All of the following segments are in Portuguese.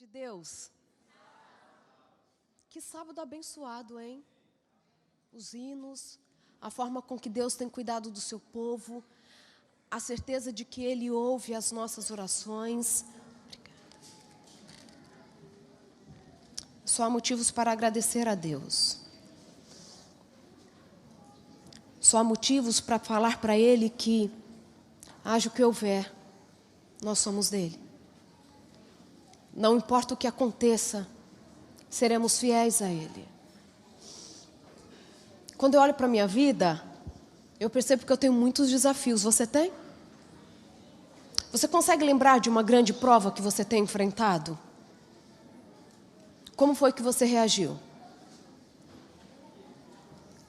de Deus. Que sábado abençoado, hein? Os hinos, a forma com que Deus tem cuidado do seu povo, a certeza de que Ele ouve as nossas orações. Obrigada. Só há motivos para agradecer a Deus. Só há motivos para falar para Ele que, haja o que houver, nós somos dele. Não importa o que aconteça, seremos fiéis a Ele. Quando eu olho para a minha vida, eu percebo que eu tenho muitos desafios. Você tem? Você consegue lembrar de uma grande prova que você tem enfrentado? Como foi que você reagiu?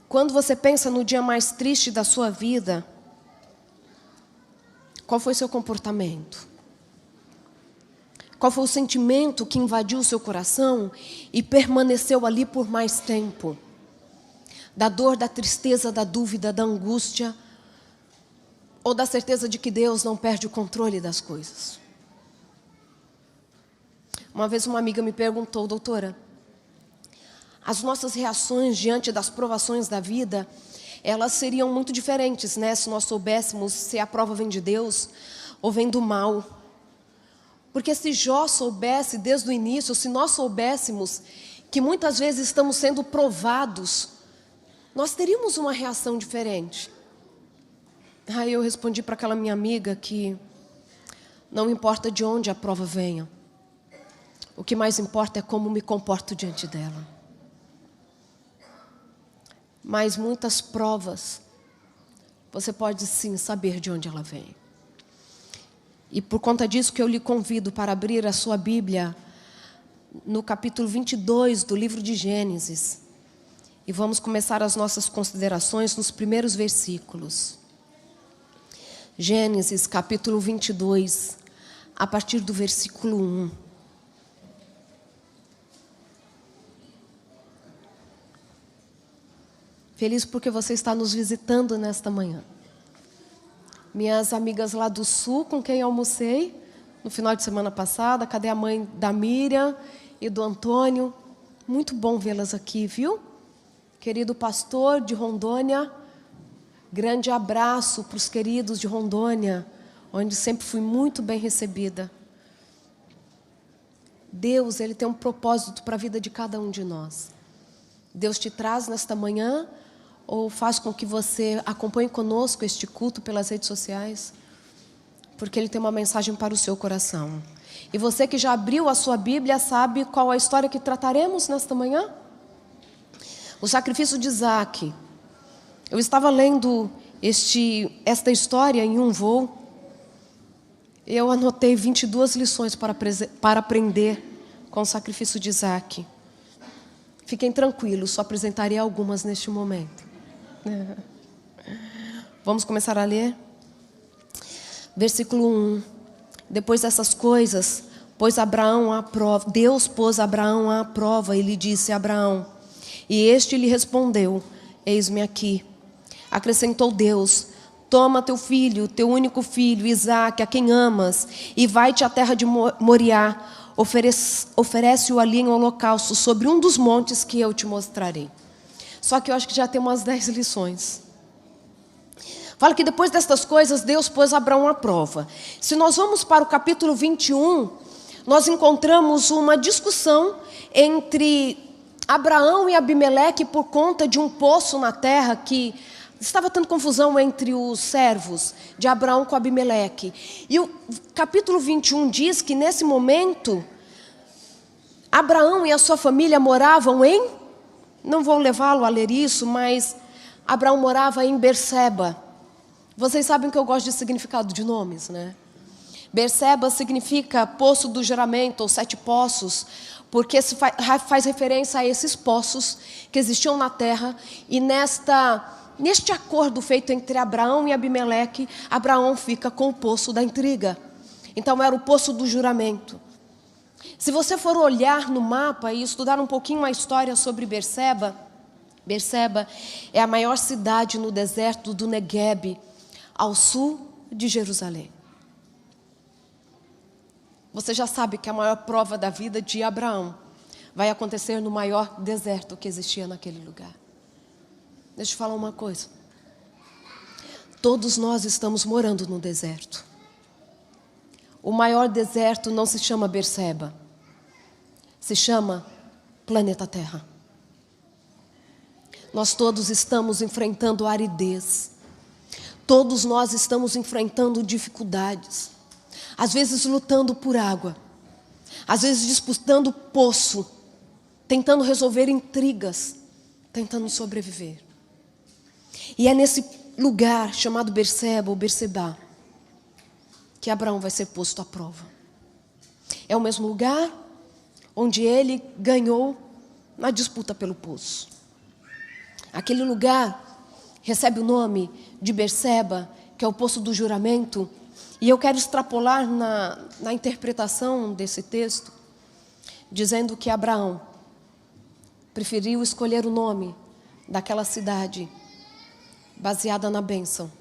Quando você pensa no dia mais triste da sua vida, qual foi seu comportamento? Qual foi o sentimento que invadiu o seu coração e permaneceu ali por mais tempo? Da dor, da tristeza, da dúvida, da angústia, ou da certeza de que Deus não perde o controle das coisas? Uma vez uma amiga me perguntou: doutora, as nossas reações diante das provações da vida, elas seriam muito diferentes, né? Se nós soubéssemos se a prova vem de Deus ou vem do mal. Porque se Jó soubesse desde o início, se nós soubéssemos que muitas vezes estamos sendo provados, nós teríamos uma reação diferente. Aí eu respondi para aquela minha amiga que não importa de onde a prova venha, o que mais importa é como me comporto diante dela. Mas muitas provas, você pode sim saber de onde ela vem. E por conta disso que eu lhe convido para abrir a sua Bíblia no capítulo 22 do livro de Gênesis. E vamos começar as nossas considerações nos primeiros versículos. Gênesis capítulo 22, a partir do versículo 1. Feliz porque você está nos visitando nesta manhã. Minhas amigas lá do Sul, com quem eu almocei no final de semana passada. Cadê a mãe da Miriam e do Antônio? Muito bom vê-las aqui, viu? Querido pastor de Rondônia, grande abraço para os queridos de Rondônia, onde sempre fui muito bem recebida. Deus, Ele tem um propósito para a vida de cada um de nós. Deus te traz nesta manhã, ou faz com que você acompanhe conosco este culto pelas redes sociais, porque Ele tem uma mensagem para o seu coração. E você que já abriu a sua Bíblia sabe qual a história que trataremos nesta manhã? O sacrifício de Isaac. Eu estava lendo esta história em um voo. Eu anotei 22 lições para aprender com o sacrifício de Isaac. Fiquem tranquilos, só apresentarei algumas neste momento. Vamos começar a ler? Versículo 1. Depois dessas coisas, Deus pôs Abraão à prova e lhe disse: Abraão. E este lhe respondeu: eis-me aqui. Acrescentou Deus: toma teu filho, teu único filho, Isaque, a quem amas, e vai-te à terra de Moriá. Oferece-o ali em holocausto sobre um dos montes que eu te mostrarei. Só que eu acho que já tem umas 10 lições. Fala que depois destas coisas, Deus pôs Abraão à prova. Se nós vamos para o capítulo 21, nós encontramos uma discussão entre Abraão e Abimeleque por conta de um poço na terra que estava tendo confusão entre os servos de Abraão com Abimeleque. E o capítulo 21 diz que nesse momento, Abraão e a sua família moravam em... Não vou levá-lo a ler isso, mas Abraão morava em Berseba. Vocês sabem que eu gosto de significado de nomes, né? Berseba significa poço do juramento, ou 7 poços, porque se faz referência a esses poços que existiam na terra. E neste acordo feito entre Abraão e Abimeleque, Abraão fica com o poço da intriga. Então era o poço do juramento. Se você for olhar no mapa e estudar um pouquinho a história sobre Berseba, Berseba é a maior cidade no deserto do Negueb, ao sul de Jerusalém. Você já sabe que a maior prova da vida de Abraão vai acontecer no maior deserto que existia naquele lugar. Deixa eu falar uma coisa. Todos nós estamos morando no deserto. O maior deserto não se chama Berseba, se chama planeta Terra. Nós todos estamos enfrentando aridez. Todos nós estamos enfrentando dificuldades. Às vezes lutando por água. Às vezes disputando poço. Tentando resolver intrigas. Tentando sobreviver. E é nesse lugar chamado Berseba ou Bersebá que Abraão vai ser posto à prova. É o mesmo lugar onde ele ganhou na disputa pelo poço. Aquele lugar recebe o nome de Berseba, que é o poço do juramento. E eu quero extrapolar na interpretação desse texto, dizendo que Abraão preferiu escolher o nome daquela cidade baseada na bênção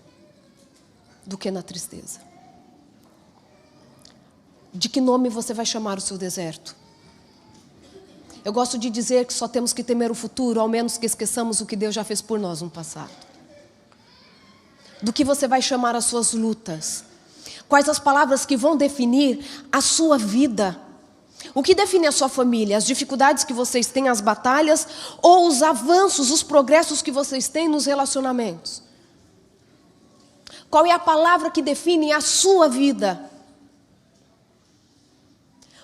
do que na tristeza. De que nome você vai chamar o seu deserto? Eu gosto de dizer que só temos que temer o futuro, ao menos que esqueçamos o que Deus já fez por nós no passado. Do que você vai chamar as suas lutas? Quais as palavras que vão definir a sua vida? O que define a sua família? As dificuldades que vocês têm, as batalhas, ou os avanços, os progressos que vocês têm nos relacionamentos? Qual é a palavra que define a sua vida?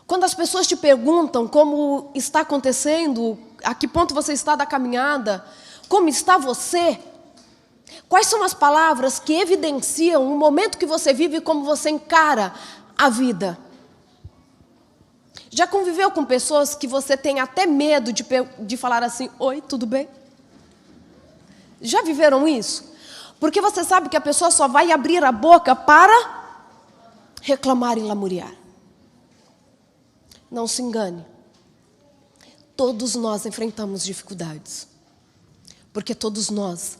Quando as pessoas te perguntam como está acontecendo, a que ponto você está da caminhada, como está você? Quais são as palavras que evidenciam o momento que você vive e como você encara a vida? Já conviveu com pessoas que você tem até medo de falar assim, oi, tudo bem? Já viveram isso? Porque você sabe que a pessoa só vai abrir a boca para reclamar e lamuriar. Não se engane. Todos nós enfrentamos dificuldades. Porque todos nós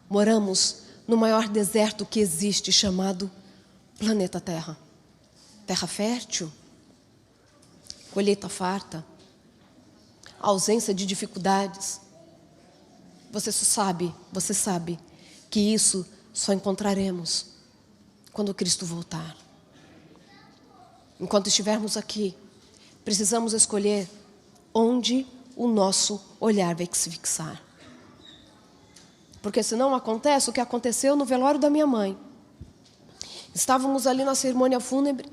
moramos no maior deserto que existe, chamado planeta Terra. Terra fértil, colheita farta, ausência de dificuldades. Você sabe que isso só encontraremos quando Cristo voltar. Enquanto estivermos aqui, precisamos escolher onde o nosso olhar vai se fixar. Porque senão acontece o que aconteceu no velório da minha mãe. Estávamos ali na cerimônia fúnebre.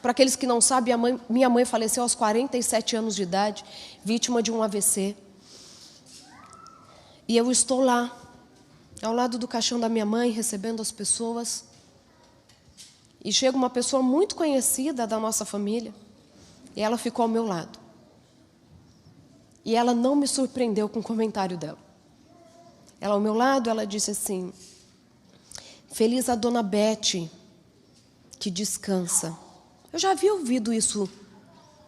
Para aqueles que não sabem, minha mãe faleceu aos 47 anos de idade, vítima de um AVC. E eu estou lá, ao lado do caixão da minha mãe, recebendo as pessoas. E chega uma pessoa muito conhecida da nossa família. E ela ficou ao meu lado. E ela não me surpreendeu com o comentário dela. Ela ao meu lado, ela disse assim, feliz a dona Bete, que descansa. Eu já havia ouvido isso,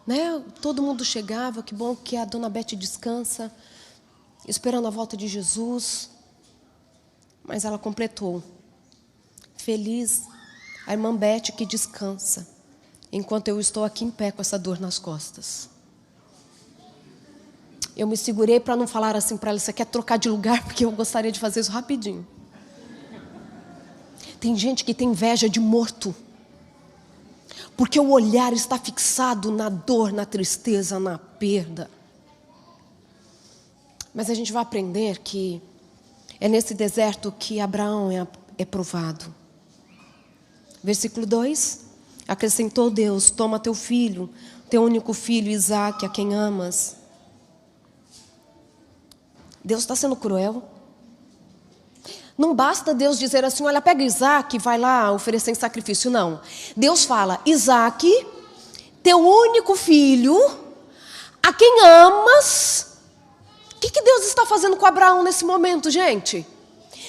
né? Todo mundo chegava, que bom que a dona Bete descansa, esperando a volta de Jesus. Mas ela completou, feliz a irmã Bete que descansa, enquanto eu estou aqui em pé com essa dor nas costas. Eu me segurei para não falar assim para ela, você quer trocar de lugar? Porque eu gostaria de fazer isso rapidinho. Tem gente que tem inveja de morto. Porque o olhar está fixado na dor, na tristeza, na perda. Mas a gente vai aprender que é nesse deserto que Abraão é provado. Versículo 2. Acrescentou Deus, toma teu filho, teu único filho, Isaque, a quem amas. Deus está sendo cruel. Não basta Deus dizer assim, olha, pega Isaque e vai lá oferecer em sacrifício. Não. Deus fala, Isaque, teu único filho, a quem amas. O que Deus está fazendo com Abraão nesse momento, gente?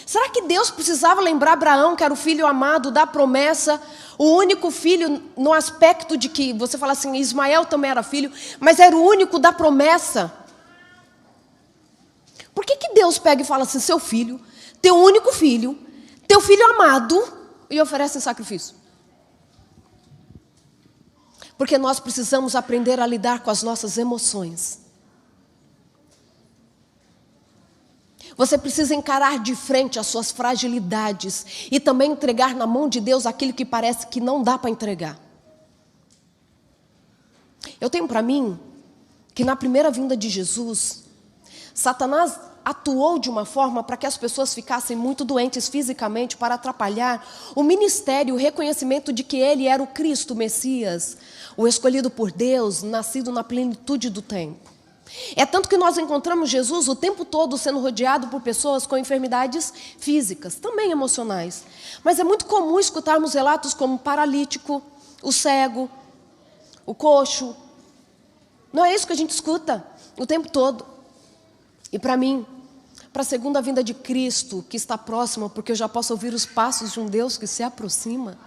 Será que Deus precisava lembrar Abraão que era o filho amado da promessa, o único filho no aspecto de que, você fala assim, Ismael também era filho, mas era o único da promessa? Por que Deus pega e fala assim, seu filho, teu único filho, teu filho amado, e oferece em sacrifício? Porque nós precisamos aprender a lidar com as nossas emoções. Você precisa encarar de frente as suas fragilidades e também entregar na mão de Deus aquilo que parece que não dá para entregar. Eu tenho para mim que na primeira vinda de Jesus, Satanás atuou de uma forma para que as pessoas ficassem muito doentes fisicamente, para atrapalhar o ministério, o reconhecimento de que ele era o Cristo, o Messias, o escolhido por Deus, nascido na plenitude do tempo. É tanto que nós encontramos Jesus o tempo todo sendo rodeado por pessoas com enfermidades físicas, também emocionais. Mas é muito comum escutarmos relatos como o paralítico, o cego, o coxo. Não é isso que a gente escuta o tempo todo. E para mim, para a segunda vinda de Cristo, que está próxima, porque eu já posso ouvir os passos de um Deus que se aproxima,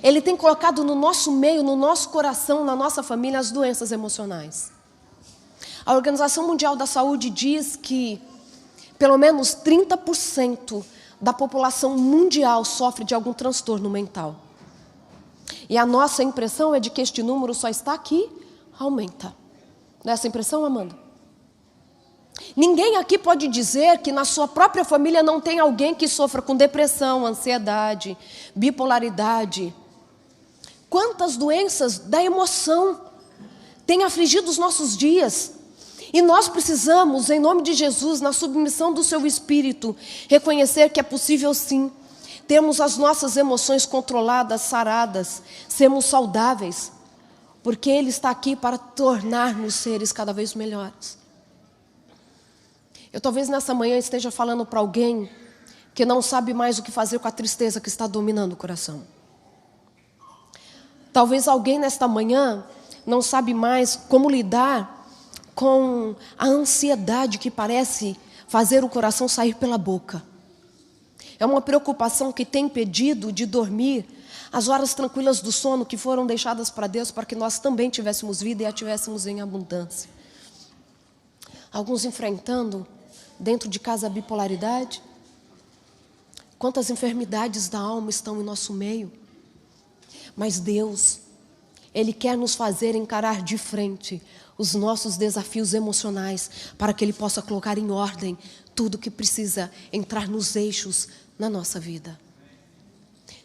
Ele tem colocado no nosso meio, no nosso coração, na nossa família, as doenças emocionais. A Organização Mundial da Saúde diz que pelo menos 30% da população mundial sofre de algum transtorno mental. E a nossa impressão é de que este número só está aqui, aumenta. Não é essa a impressão, Amanda? Ninguém aqui pode dizer que na sua própria família não tem alguém que sofra com depressão, ansiedade, bipolaridade. Quantas doenças da emoção têm afligido os nossos dias? E nós precisamos, em nome de Jesus, na submissão do seu Espírito, reconhecer que é possível sim termos as nossas emoções controladas, saradas, sermos saudáveis, porque Ele está aqui para tornar-nos seres cada vez melhores. Eu talvez nessa manhã esteja falando para alguém que não sabe mais o que fazer com a tristeza que está dominando o coração. Talvez alguém nesta manhã não sabe mais como lidar com a ansiedade que parece fazer o coração sair pela boca. É uma preocupação que tem impedido de dormir as horas tranquilas do sono que foram deixadas para Deus para que nós também tivéssemos vida e a tivéssemos em abundância. Alguns enfrentando dentro de casa a bipolaridade. Quantas enfermidades da alma estão em nosso meio. Mas Deus, Ele quer nos fazer encarar de frente os nossos desafios emocionais, para que Ele possa colocar em ordem tudo que precisa entrar nos eixos na nossa vida.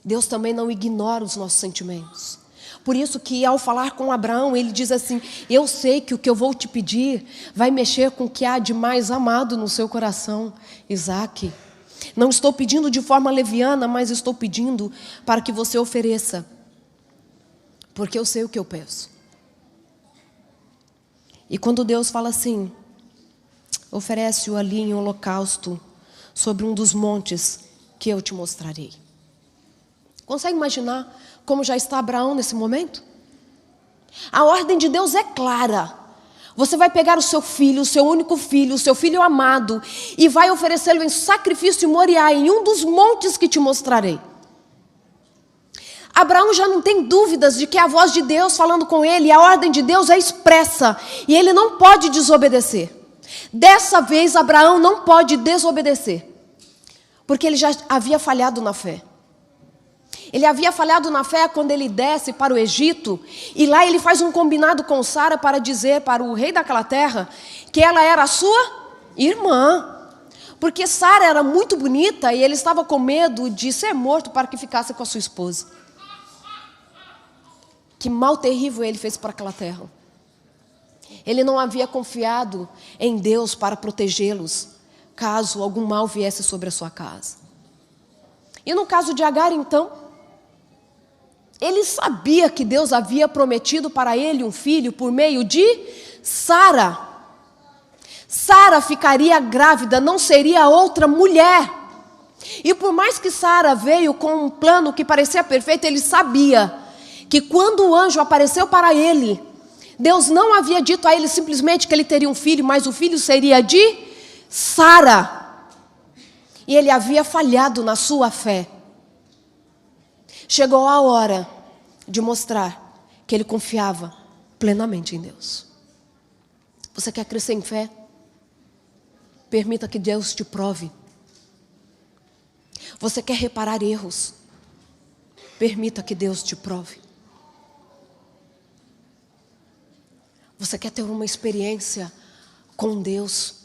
Deus também não ignora os nossos sentimentos. Por isso que ao falar com Abraão, ele diz assim: eu sei que o que eu vou te pedir vai mexer com o que há de mais amado no seu coração, Isaque. Não estou pedindo de forma leviana, mas estou pedindo para que você ofereça, porque eu sei o que eu peço. E quando Deus fala assim, oferece-o ali em holocausto, sobre um dos montes que eu te mostrarei. Consegue imaginar como já está Abraão nesse momento? A ordem de Deus é clara. Você vai pegar o seu filho, o seu único filho, o seu filho amado, e vai oferecê-lo em sacrifício em Moriá, em um dos montes que te mostrarei. Abraão já não tem dúvidas de que é a voz de Deus falando com ele, e a ordem de Deus é expressa, e ele não pode desobedecer. Dessa vez, Abraão não pode desobedecer, porque ele já havia falhado na fé. Ele havia falhado na fé quando ele desce para o Egito, e lá ele faz um combinado com Sara para dizer para o rei daquela terra que ela era a sua irmã. Porque Sara era muito bonita e ele estava com medo de ser morto para que ficasse com a sua esposa. Que mal terrível ele fez para aquela terra. Ele não havia confiado em Deus para protegê-los, caso algum mal viesse sobre a sua casa. E no caso de Agar, então, ele sabia que Deus havia prometido para ele um filho por meio de Sara. Sara ficaria grávida, não seria outra mulher. E por mais que Sara veio com um plano que parecia perfeito, ele sabia que quando o anjo apareceu para ele, Deus não havia dito a ele simplesmente que ele teria um filho, mas o filho seria de Sara. E ele havia falhado na sua fé. Chegou a hora de mostrar que ele confiava plenamente em Deus. Você quer crescer em fé? Permita que Deus te prove. Você quer reparar erros? Permita que Deus te prove. Você quer ter uma experiência com Deus?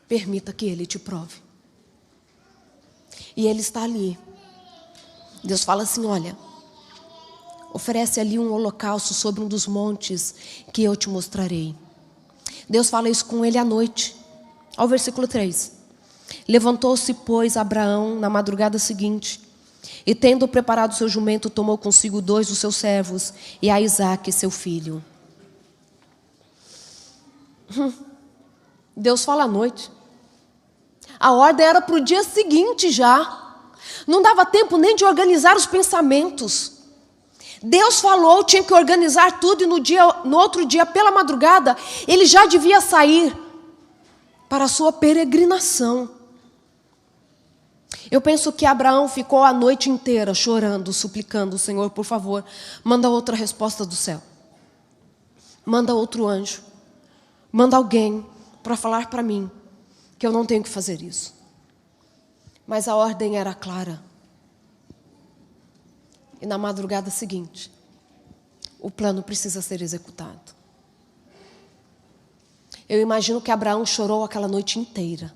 Permita que Ele te prove. E Ele está ali. Deus fala assim, olha, oferece ali um holocausto sobre um dos montes que eu te mostrarei. Deus fala isso com ele à noite. Ao versículo 3. Levantou-se, pois, Abraão na madrugada seguinte, e tendo preparado seu jumento, tomou consigo 2 dos seus servos, e a Isaque, seu filho. Deus fala à noite. A ordem era para o dia seguinte já. Não dava tempo nem de organizar os pensamentos. Deus falou, tinha que organizar tudo, e no outro dia, pela madrugada, ele já devia sair para a sua peregrinação. Eu penso que Abraão ficou a noite inteira chorando, suplicando, Senhor, por favor, manda outra resposta do céu. Manda outro anjo. Manda alguém para falar para mim que eu não tenho que fazer isso. Mas a ordem era clara. E na madrugada seguinte, o plano precisa ser executado. Eu imagino que Abraão chorou aquela noite inteira.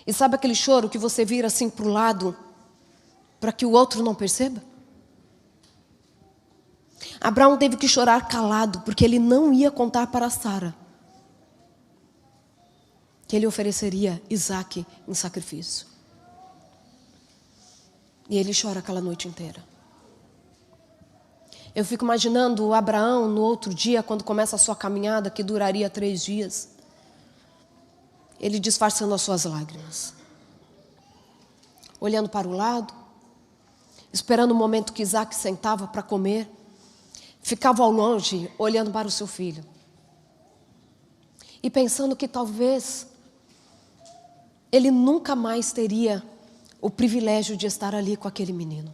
E sabe aquele choro que você vira assim para o lado, para que o outro não perceba? Abraão teve que chorar calado, porque ele não ia contar para Sara que ele ofereceria Isaque em sacrifício. E ele chora aquela noite inteira. Eu fico imaginando o Abraão no outro dia, quando começa a sua caminhada, que duraria 3 dias. Ele disfarçando as suas lágrimas. Olhando para o lado, esperando o momento que Isaque sentava para comer. Ficava ao longe, olhando para o seu filho. E pensando que talvez ele nunca mais teria o privilégio de estar ali com aquele menino.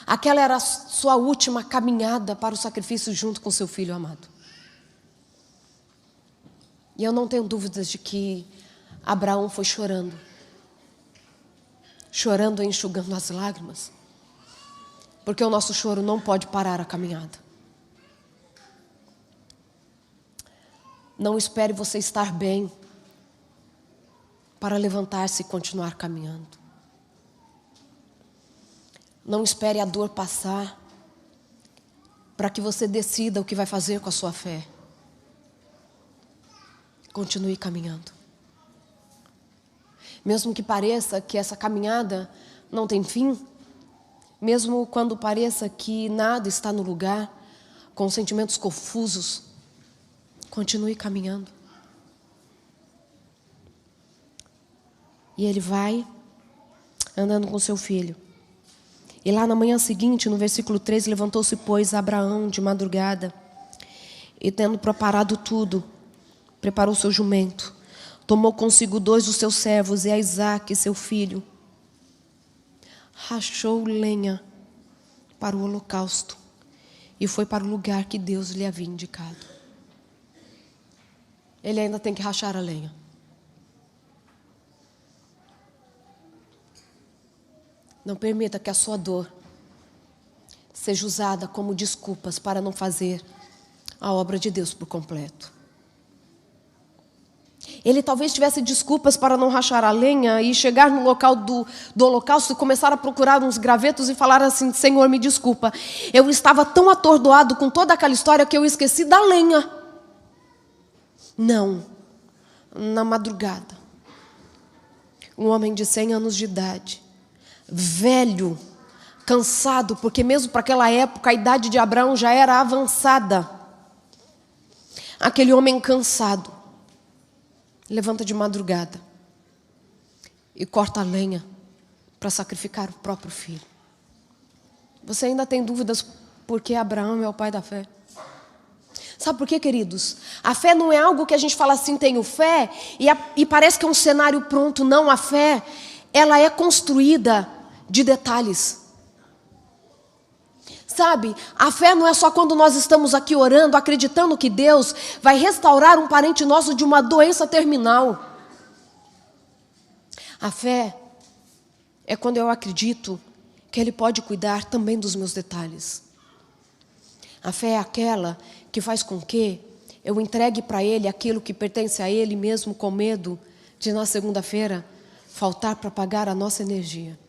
Aquela era a sua última caminhada para o sacrifício junto com seu filho amado. E eu não tenho dúvidas de que Abraão foi chorando. Chorando e enxugando as lágrimas. Porque o nosso choro não pode parar a caminhada. Não espere você estar bem para levantar-se e continuar caminhando. Não espere a dor passar para que você decida o que vai fazer com a sua fé. Continue caminhando. Mesmo que pareça que essa caminhada não tem fim, mesmo quando pareça que nada está no lugar, com sentimentos confusos, continue caminhando. E ele vai andando com seu filho. E lá na manhã seguinte, no versículo 3, levantou-se, pois, Abraão de madrugada, e tendo preparado tudo, preparou seu jumento, tomou consigo 2 dos seus servos e a Isaque, seu filho, rachou lenha para o holocausto e foi para o lugar que Deus lhe havia indicado. Ele ainda tem que rachar a lenha. Não permita que a sua dor seja usada como desculpas para não fazer a obra de Deus por completo. Ele talvez tivesse desculpas para não rachar a lenha e chegar no local do holocausto e começar a procurar uns gravetos e falar assim, Senhor, me desculpa, eu estava tão atordoado com toda aquela história que eu esqueci da lenha. Não, na madrugada, um homem de 100 anos de idade, velho, cansado, porque mesmo para aquela época a idade de Abraão já era avançada. Aquele homem cansado, levanta de madrugada e corta a lenha para sacrificar o próprio filho. Você ainda tem dúvidas por que Abraão é o pai da fé? Sabe por quê, queridos? A fé não é algo que a gente fala assim, tenho fé, e parece que é um cenário pronto. Não, a fé, ela é construída de detalhes. Sabe, a fé não é só quando nós estamos aqui orando, acreditando que Deus vai restaurar um parente nosso de uma doença terminal. A fé é quando eu acredito que Ele pode cuidar também dos meus detalhes. A fé é aquela que faz com que eu entregue para Ele aquilo que pertence a Ele, mesmo com medo de na segunda-feira faltar para pagar a nossa energia.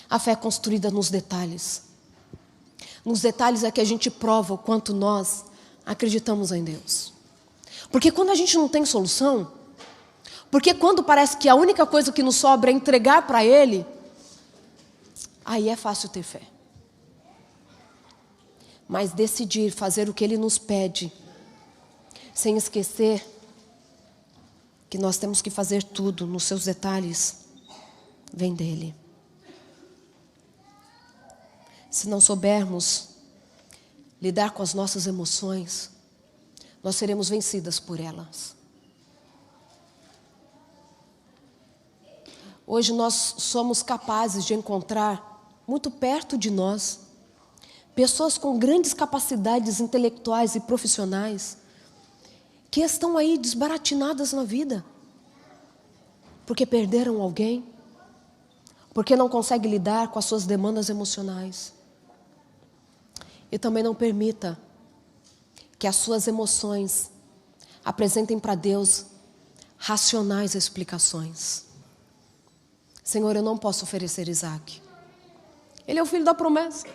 A fé é construída nos detalhes. Nos detalhes é que a gente prova o quanto nós acreditamos em Deus. Porque quando a gente não tem solução, porque quando parece que a única coisa que nos sobra é entregar para Ele, aí é fácil ter fé. Mas decidir fazer o que Ele nos pede, sem esquecer que nós temos que fazer tudo nos seus detalhes, vem dEle. Se não soubermos lidar com as nossas emoções, nós seremos vencidas por elas. Hoje nós somos capazes de encontrar muito perto de nós pessoas com grandes capacidades intelectuais e profissionais que estão aí desbaratinadas na vida, porque perderam alguém, porque não conseguem lidar com as suas demandas emocionais. E também não permita que as suas emoções apresentem para Deus racionais explicações. Senhor, eu não posso oferecer Isaac. Ele é o filho da promessa.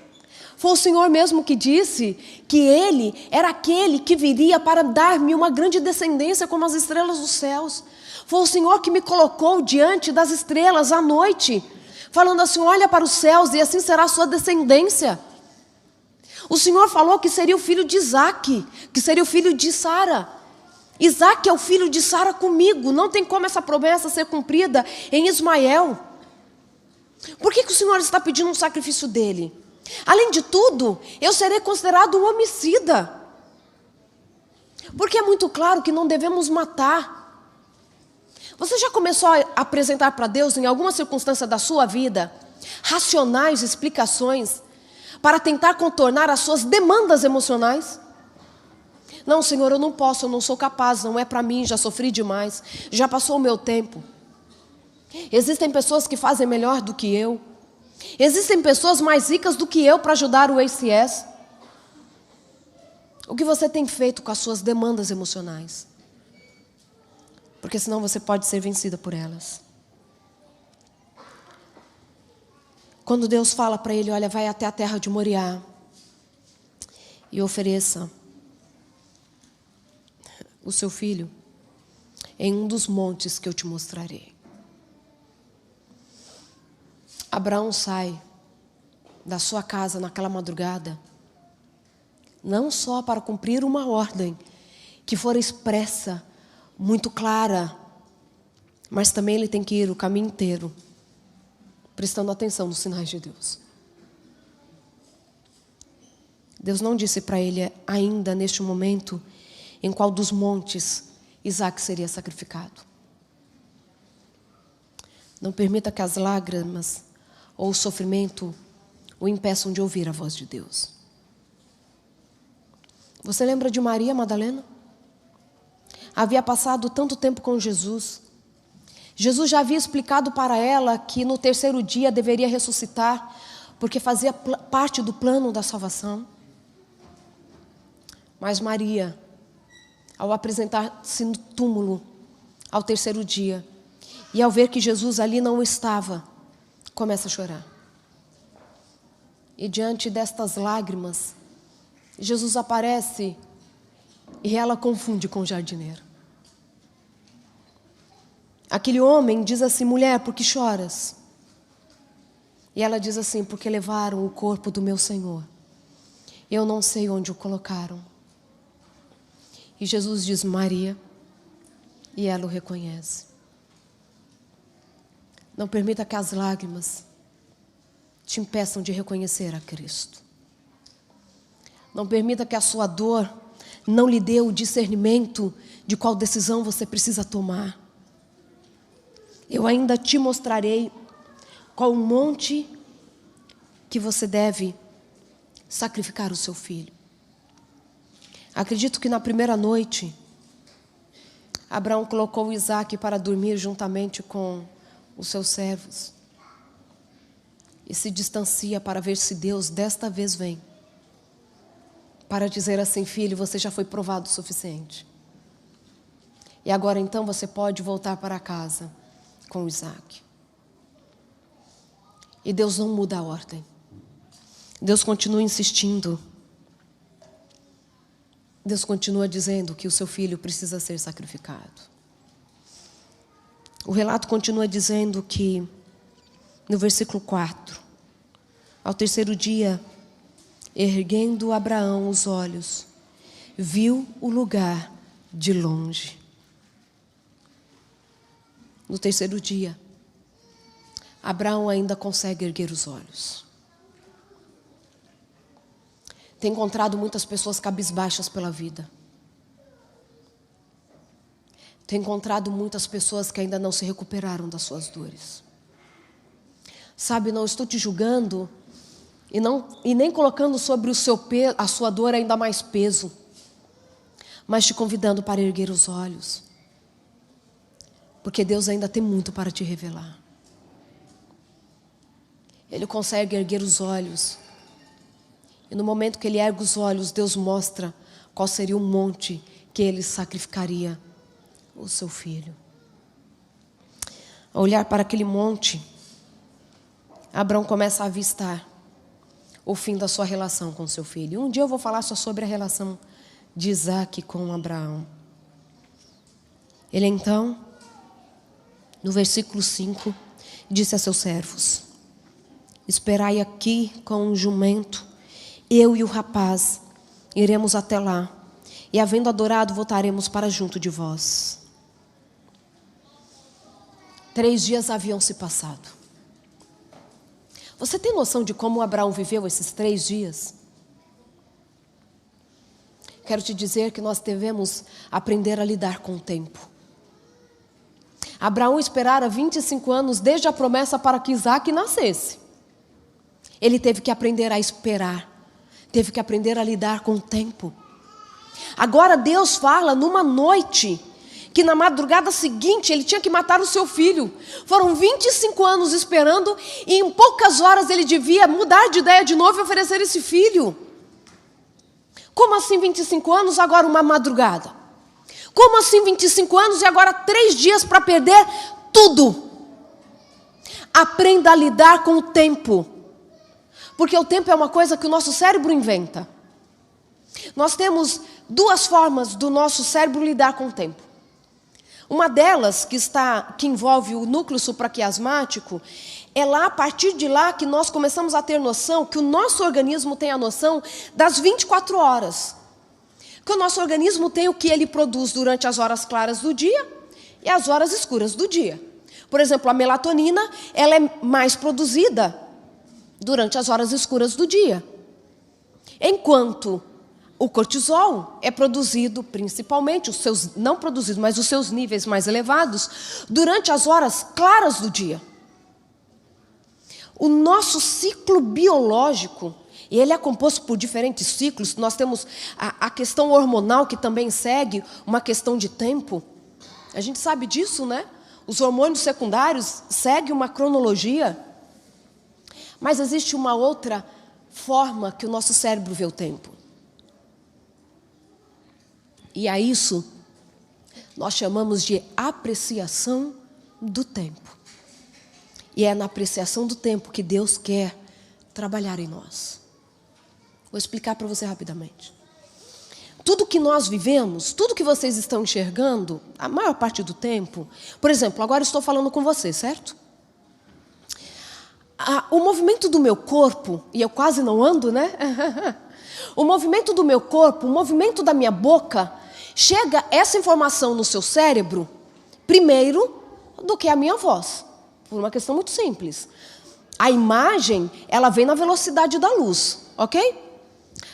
Foi o Senhor mesmo que disse que Ele era aquele que viria para dar-me uma grande descendência como as estrelas dos céus. Foi o Senhor que me colocou diante das estrelas à noite, falando assim, olha para os céus e assim será a sua descendência. O Senhor falou que seria o filho de Isaac, que seria o filho de Sara. Isaac é o filho de Sara comigo. Não tem como essa promessa ser cumprida em Ismael. Por que o Senhor está pedindo um sacrifício dele? Além de tudo, eu serei considerado um homicida. Porque é muito claro que não devemos matar. Você já começou a apresentar para Deus, em alguma circunstância da sua vida, racionais explicações para tentar contornar as suas demandas emocionais? Não, Senhor, eu não posso, eu não sou capaz, não é para mim, já sofri demais, já passou o meu tempo. Existem pessoas que fazem melhor do que eu. Existem pessoas mais ricas do que eu para ajudar o ACS. O que você tem feito com as suas demandas emocionais? Porque senão você pode ser vencida por elas. Quando Deus fala para ele, olha, vai até a terra de Moriá e ofereça o seu filho em um dos montes que eu te mostrarei. Abraão sai da sua casa naquela madrugada, não só para cumprir uma ordem que fora expressa, muito clara, mas também ele tem que ir o caminho inteiro, prestando atenção nos sinais de Deus. Deus não disse para ele ainda neste momento em qual dos montes Isaac seria sacrificado. Não permita que as lágrimas ou o sofrimento o impeçam de ouvir a voz de Deus. Você lembra de Maria Madalena? Havia passado tanto tempo com Jesus. Jesus já havia explicado para ela que no terceiro dia deveria ressuscitar, porque fazia parte do plano da salvação. Mas Maria, ao apresentar-se no túmulo ao terceiro dia, e ao ver que Jesus ali não estava, começa a chorar. E diante destas lágrimas, Jesus aparece e ela confunde com o jardineiro. Aquele homem diz assim, mulher, por que choras? E ela diz assim, porque levaram o corpo do meu Senhor. Eu não sei onde o colocaram. E Jesus diz, Maria, e ela o reconhece. Não permita que as lágrimas te impeçam de reconhecer a Cristo. Não permita que a sua dor não lhe dê o discernimento de qual decisão você precisa tomar. Eu ainda te mostrarei qual o monte que você deve sacrificar o seu filho. Acredito que na primeira noite, Abraão colocou Isaac para dormir juntamente com os seus servos. e se distancia para ver se Deus desta vez vem, para dizer assim: filho, você já foi provado o suficiente. E agora então você pode voltar para casa com Isaac. E Deus não muda a ordem. Deus continua insistindo. Deus continua dizendo que o seu filho precisa ser sacrificado. O relato continua dizendo que, no versículo 4, ao terceiro dia, erguendo Abraão os olhos, viu o lugar de longe. No terceiro dia, Abraão ainda consegue erguer os olhos. Tem encontrado muitas pessoas cabisbaixas pela vida. Tem encontrado muitas pessoas que ainda não se recuperaram das suas dores. Sabe, não estou te julgando e nem colocando sobre a sua dor ainda mais peso, mas te convidando para erguer os olhos, porque Deus ainda tem muito para te revelar. Ele consegue erguer os olhos. E no momento que ele ergue os olhos, Deus mostra qual seria o monte que ele sacrificaria o seu filho. Ao olhar para aquele monte, Abraão começa a avistar o fim da sua relação com seu filho. Um dia eu vou falar só sobre a relação de Isaac com Abraão. Ele então, no versículo 5, disse a seus servos: esperai aqui com um jumento, eu e o rapaz iremos até lá, e havendo adorado, voltaremos para junto de vós. 3 dias haviam se passado. Você tem noção de como Abraão viveu esses 3 dias? Quero te dizer que nós devemos aprender a lidar com o tempo. Abraão esperara 25 anos desde a promessa para que Isaac nascesse. Ele teve que aprender a esperar. Teve que aprender a lidar com o tempo. Agora Deus fala numa noite que na madrugada seguinte ele tinha que matar o seu filho. Foram 25 anos esperando e em poucas horas ele devia mudar de ideia de novo e oferecer esse filho. Como assim 25 anos, agora uma madrugada? Como assim 25 anos e agora 3 dias para perder tudo? Aprenda a lidar com o tempo. Porque o tempo é uma coisa que o nosso cérebro inventa. Nós temos 2 formas do nosso cérebro lidar com o tempo. Uma delas, que envolve o núcleo supraquiasmático, é lá, a partir de lá, que nós começamos a ter noção, que o nosso organismo tem a noção das 24 horas. Que o nosso organismo tem o que ele produz durante as horas claras do dia e as horas escuras do dia. Por exemplo, a melatonina, ela é mais produzida durante as horas escuras do dia. Enquanto o cortisol é produzido principalmente, não produzido, mas os seus níveis mais elevados, durante as horas claras do dia. O nosso ciclo biológico, e ele é composto por diferentes ciclos. Nós temos a questão hormonal, que também segue uma questão de tempo. A gente sabe disso, né? Os hormônios secundários seguem uma cronologia. Mas existe uma outra forma que o nosso cérebro vê o tempo. E a isso nós chamamos de apreciação do tempo. E é na apreciação do tempo que Deus quer trabalhar em nós. Vou explicar para você rapidamente. Tudo que nós vivemos, tudo que vocês estão enxergando, a maior parte do tempo, por exemplo, agora estou falando com você, certo? O movimento do meu corpo, e eu quase não ando, né? O movimento do meu corpo, o movimento da minha boca, chega essa informação no seu cérebro primeiro do que a minha voz. Por uma questão muito simples. A imagem, ela vem na velocidade da luz, ok?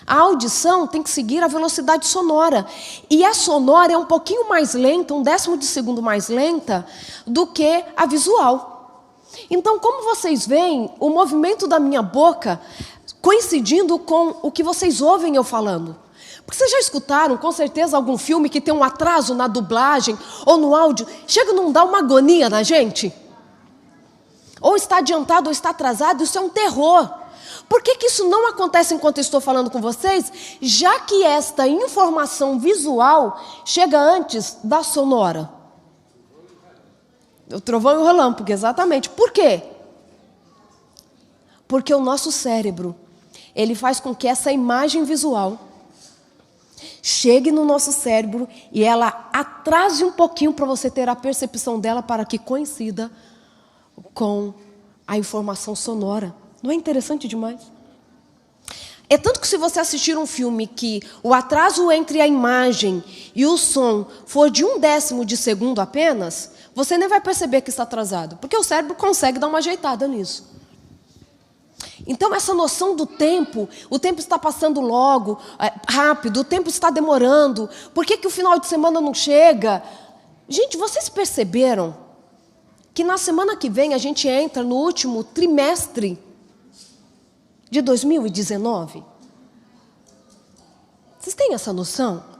A audição tem que seguir a velocidade sonora. E a sonora é um pouquinho mais lenta, 1/10 de segundo mais lenta do que a visual. Então, como vocês veem, o movimento da minha boca coincidindo com o que vocês ouvem eu falando. Porque vocês já escutaram, com certeza, algum filme que tem um atraso na dublagem ou no áudio? Chega a não dar uma agonia na gente? ou está adiantado ou está atrasado, isso é um terror. Por que isso não acontece enquanto eu estou falando com vocês? Já que esta informação visual chega antes da sonora. O trovão e o relâmpago, exatamente. Por quê? Porque o nosso cérebro, ele faz com que essa imagem visual chegue no nosso cérebro e ela atrase um pouquinho para você ter a percepção dela para que coincida com a informação sonora. Não é interessante demais? É tanto que se você assistir um filme que o atraso entre a imagem e o som for de 1/10 de segundo apenas, você nem vai perceber que está atrasado, porque o cérebro consegue dar uma ajeitada nisso. Então, essa noção do tempo, o tempo está passando logo, rápido, o tempo está demorando, por que o final de semana não chega? Gente, vocês perceberam que na semana que vem a gente entra no último trimestre de 2019? Vocês têm essa noção?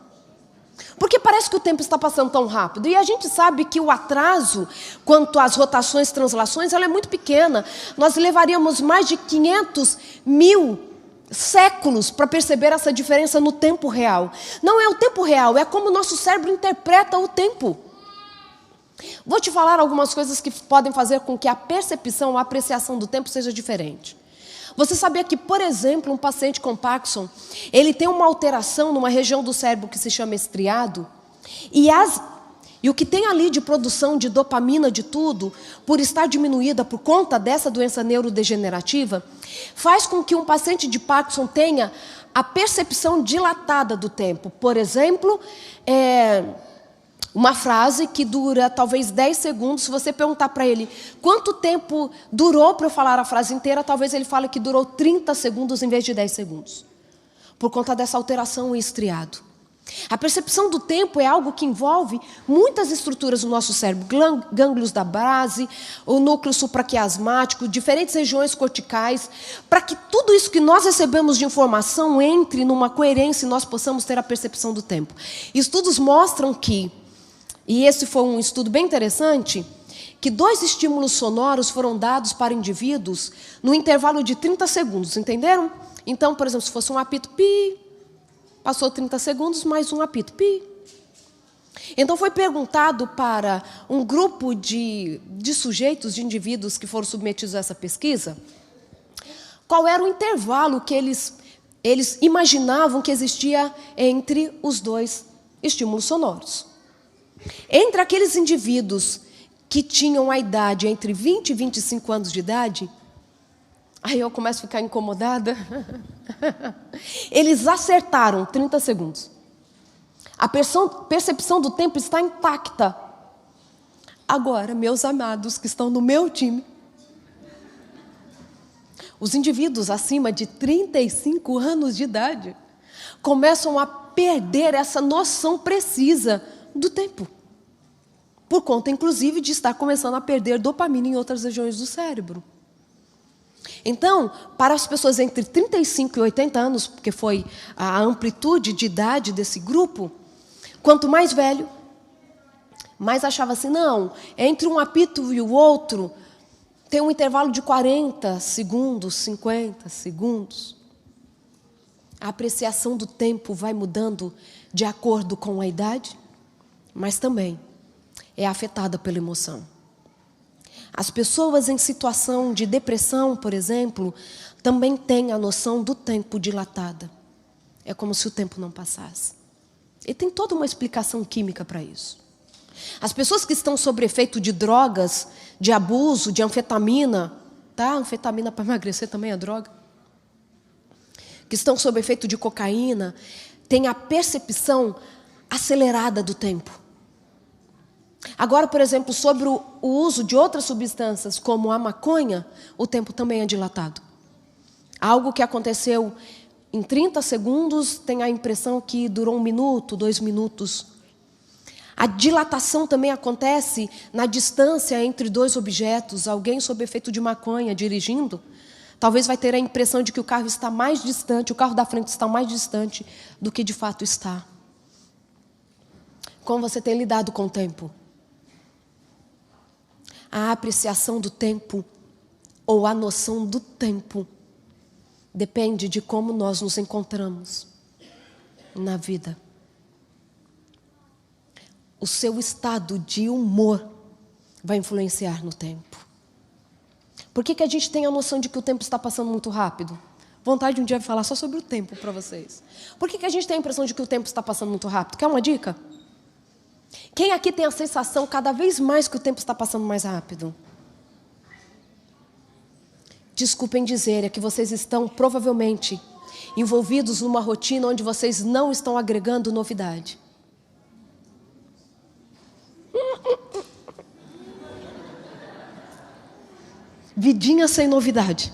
Porque parece que o tempo está passando tão rápido. E a gente sabe que o atraso, quanto às rotações, translações, ela é muito pequena. Nós levaríamos mais de 500.000 séculos para perceber essa diferença no tempo real. Não é o tempo real, é como o nosso cérebro interpreta o tempo. Vou te falar algumas coisas que podem fazer com que a percepção, a apreciação do tempo seja diferente. Você sabia que, por exemplo, um paciente com Parkinson, ele tem uma alteração numa região do cérebro que se chama estriado, e o que tem ali de produção de dopamina, de tudo, por estar diminuída por conta dessa doença neurodegenerativa, faz com que um paciente de Parkinson tenha a percepção dilatada do tempo. Por exemplo, uma frase que dura talvez 10 segundos, se você perguntar para ele quanto tempo durou para eu falar a frase inteira, talvez ele fale que durou 30 segundos em vez de 10 segundos. Por conta dessa alteração em estriado. A percepção do tempo é algo que envolve muitas estruturas do nosso cérebro, gânglios da base, o núcleo supraquiasmático, diferentes regiões corticais, para que tudo isso que nós recebemos de informação entre numa coerência e nós possamos ter a percepção do tempo. Estudos mostram que, e esse foi um estudo bem interessante, que 2 estímulos sonoros foram dados para indivíduos no intervalo de 30 segundos, entenderam? Então, por exemplo, se fosse um apito pi, passou 30 segundos, mais um apito pi. Então foi perguntado para um grupo de sujeitos, de indivíduos que foram submetidos a essa pesquisa, qual era o intervalo que eles imaginavam que existia entre os 2 estímulos sonoros. Entre aqueles indivíduos que tinham a idade entre 20 e 25 anos de idade, aí eu começo a ficar incomodada. Eles acertaram 30 segundos. A percepção do tempo está intacta. Agora, meus amados que estão no meu time, os indivíduos acima de 35 anos de idade começam a perder essa noção precisa do tempo. Por conta, inclusive, de estar começando a perder dopamina em outras regiões do cérebro. Então, para as pessoas entre 35 e 80 anos, porque foi a amplitude de idade desse grupo, quanto mais velho, mais achava assim, não, entre um apito e o outro, tem um intervalo de 40 segundos, 50 segundos. A apreciação do tempo vai mudando de acordo com a idade, mas também é afetada pela emoção. As pessoas em situação de depressão, por exemplo, também têm a noção do tempo dilatada. É como se o tempo não passasse. E tem toda uma explicação química para isso. As pessoas que estão sob efeito de drogas, de abuso, de anfetamina, tá? Anfetamina para emagrecer também é droga. Que estão sob efeito de cocaína, têm a percepção acelerada do tempo. Agora, por exemplo, sobre o uso de outras substâncias, como a maconha, o tempo também é dilatado. Algo que aconteceu em 30 segundos, tem a impressão que durou 1 minuto, 2 minutos. A dilatação também acontece na distância entre 2 objetos. Alguém sob efeito de maconha dirigindo, talvez vai ter a impressão de que o carro está mais distante, o carro da frente está mais distante do que de fato está. Como você tem lidado com o tempo? A apreciação do tempo ou a noção do tempo depende de como nós nos encontramos na vida. O seu estado de humor vai influenciar no tempo. Por que a gente tem a noção de que o tempo está passando muito rápido? Vontade de um dia falar só sobre o tempo para vocês. Por que a gente tem a impressão de que o tempo está passando muito rápido? Quer uma dica? Quem aqui tem a sensação cada vez mais que o tempo está passando mais rápido? Desculpem dizer, é que vocês estão provavelmente envolvidos numa rotina onde vocês não estão agregando novidade. Vidinha sem novidade.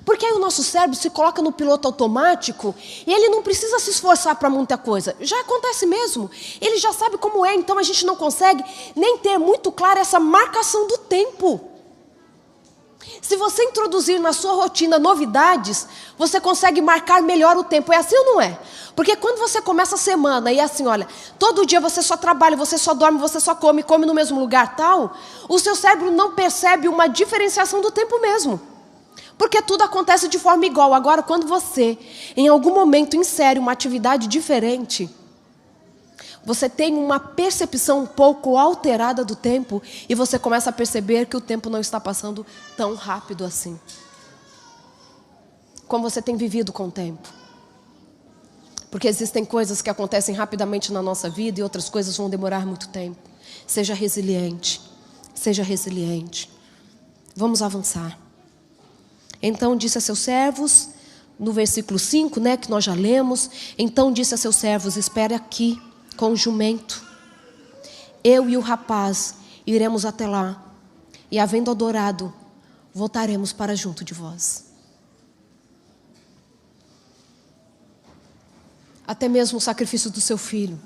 Porque aí o nosso cérebro se coloca no piloto automático e ele não precisa se esforçar para muita coisa. Já acontece mesmo. Ele já sabe como é, então a gente não consegue nem ter muito clara essa marcação do tempo. Se você introduzir na sua rotina novidades, você consegue marcar melhor o tempo. É assim ou não é? Porque quando você começa a semana e é assim, olha, todo dia você só trabalha, você só dorme, você só come no mesmo lugar tal, o seu cérebro não percebe uma diferenciação do tempo mesmo. Porque tudo acontece de forma igual. Agora, quando você, em algum momento, insere uma atividade diferente, você tem uma percepção um pouco alterada do tempo e você começa a perceber que o tempo não está passando tão rápido assim. Como você tem vivido com o tempo. Porque existem coisas que acontecem rapidamente na nossa vida e outras coisas vão demorar muito tempo. Seja resiliente. Seja resiliente. Vamos avançar. Então disse a seus servos, no versículo 5, que nós já lemos, então disse a seus servos, espere aqui com o jumento. Eu e o rapaz iremos até lá, e havendo adorado, voltaremos para junto de vós. Até mesmo o sacrifício do seu filho,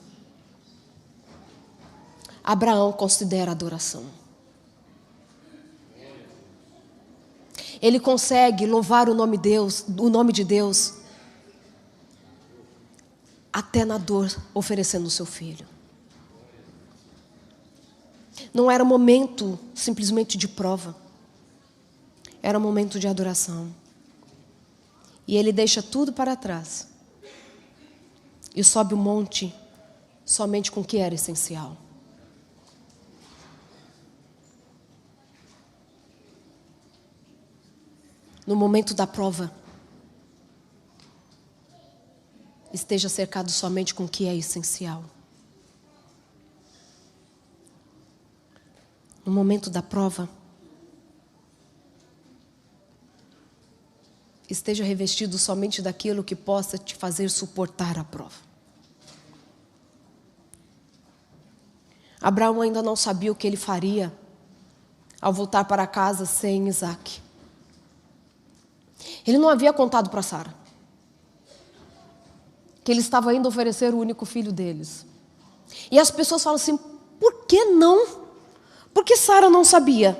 Abraão considera adoração. Ele consegue louvar o nome de Deus, até na dor, oferecendo o seu filho. Não era momento simplesmente de prova, era momento de adoração. E ele deixa tudo para trás e sobe o monte somente com o que era essencial. No momento da prova, esteja cercado somente com o que é essencial. No momento da prova, esteja revestido somente daquilo que possa te fazer suportar a prova. Abraão ainda não sabia o que ele faria ao voltar para casa sem Isaque. Ele não havia contado para Sara que ele estava indo oferecer o único filho deles. E as pessoas falam assim, por que não? Porque Sara não sabia.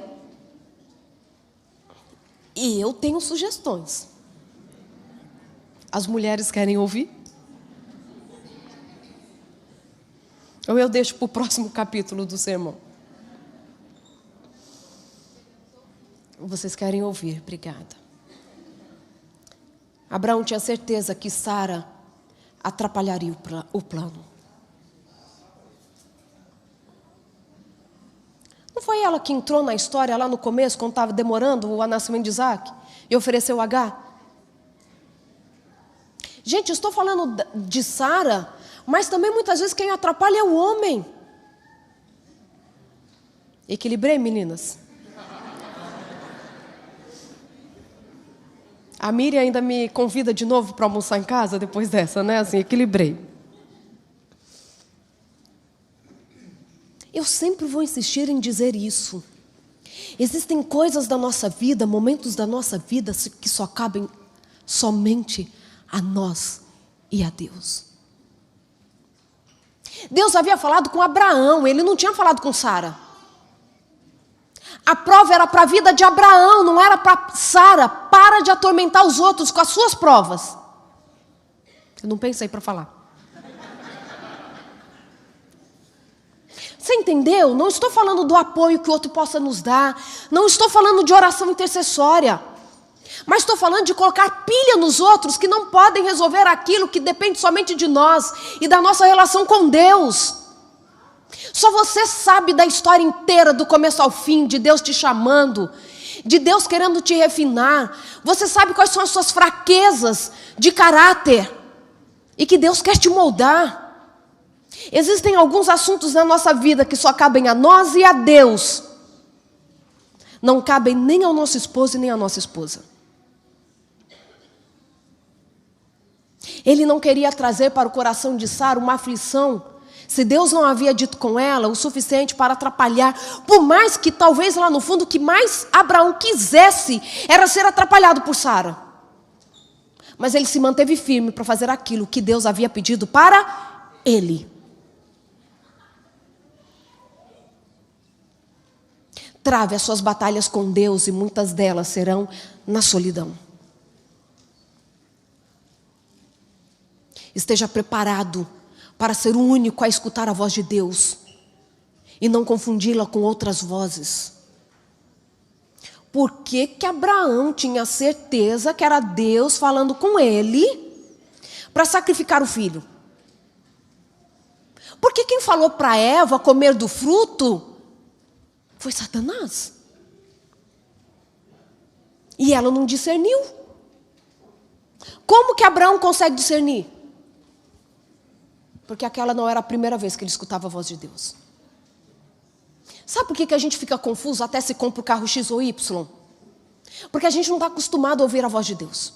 E eu tenho sugestões. As mulheres querem ouvir? Ou eu deixo para o próximo capítulo do sermão? Vocês querem ouvir, obrigada. Abraão tinha certeza que Sara atrapalharia o plano. Não foi ela que entrou na história lá no começo, quando estava demorando o nascimento de Isaac, e ofereceu Agar? Gente, eu estou falando de Sara, mas também muitas vezes quem atrapalha é o homem. Equilibrei, meninas? A Miriam ainda me convida de novo para almoçar em casa depois dessa, Assim, equilibrei. Eu sempre vou insistir em dizer isso. Existem coisas da nossa vida, momentos da nossa vida que só cabem somente a nós e a Deus. Deus havia falado com Abraão, ele não tinha falado com Sara. A prova era para a vida de Abraão, não era para Sara. Para de atormentar os outros com as suas provas. Eu não pensei para falar. Você entendeu? Não estou falando do apoio que o outro possa nos dar. Não estou falando de oração intercessória. Mas estou falando de colocar pilha nos outros que não podem resolver aquilo que depende somente de nós e da nossa relação com Deus. Só você sabe da história inteira, do começo ao fim, de Deus te chamando, de Deus querendo te refinar. Você sabe quais são as suas fraquezas de caráter e que Deus quer te moldar. Existem alguns assuntos na nossa vida que só cabem a nós e a Deus. Não cabem nem ao nosso esposo e nem à nossa esposa. Ele não queria trazer para o coração de Sara uma aflição, se Deus não havia dito com ela o suficiente para atrapalhar. Por mais que talvez lá no fundo o que mais Abraão quisesse era ser atrapalhado por Sara. Mas ele se manteve firme para fazer aquilo que Deus havia pedido para ele. Trave as suas batalhas com Deus e muitas delas serão na solidão. Esteja preparado para ser o único a escutar a voz de Deus e não confundi-la com outras vozes. Por que que Abraão tinha certeza que era Deus falando com ele para sacrificar o filho? Porque quem falou para Eva comer do fruto foi Satanás. E ela não discerniu. Como que Abraão consegue discernir? Porque aquela não era a primeira vez que ele escutava a voz de Deus. Sabe por que a gente fica confuso até se compra o carro X ou Y? Porque a gente não está acostumado a ouvir a voz de Deus.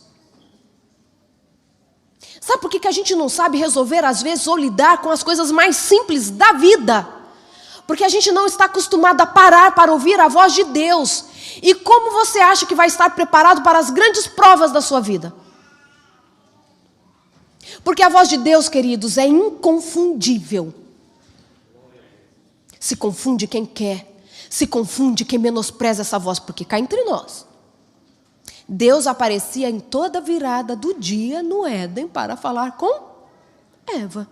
Sabe por que a gente não sabe resolver às vezes ou lidar com as coisas mais simples da vida? Porque a gente não está acostumado a parar para ouvir a voz de Deus. E como você acha que vai estar preparado para as grandes provas da sua vida? Porque a voz de Deus, queridos, é inconfundível. Se confunde quem quer, se confunde quem menospreza essa voz, porque cá entre nós, Deus aparecia em toda virada do dia no Éden para falar com Eva.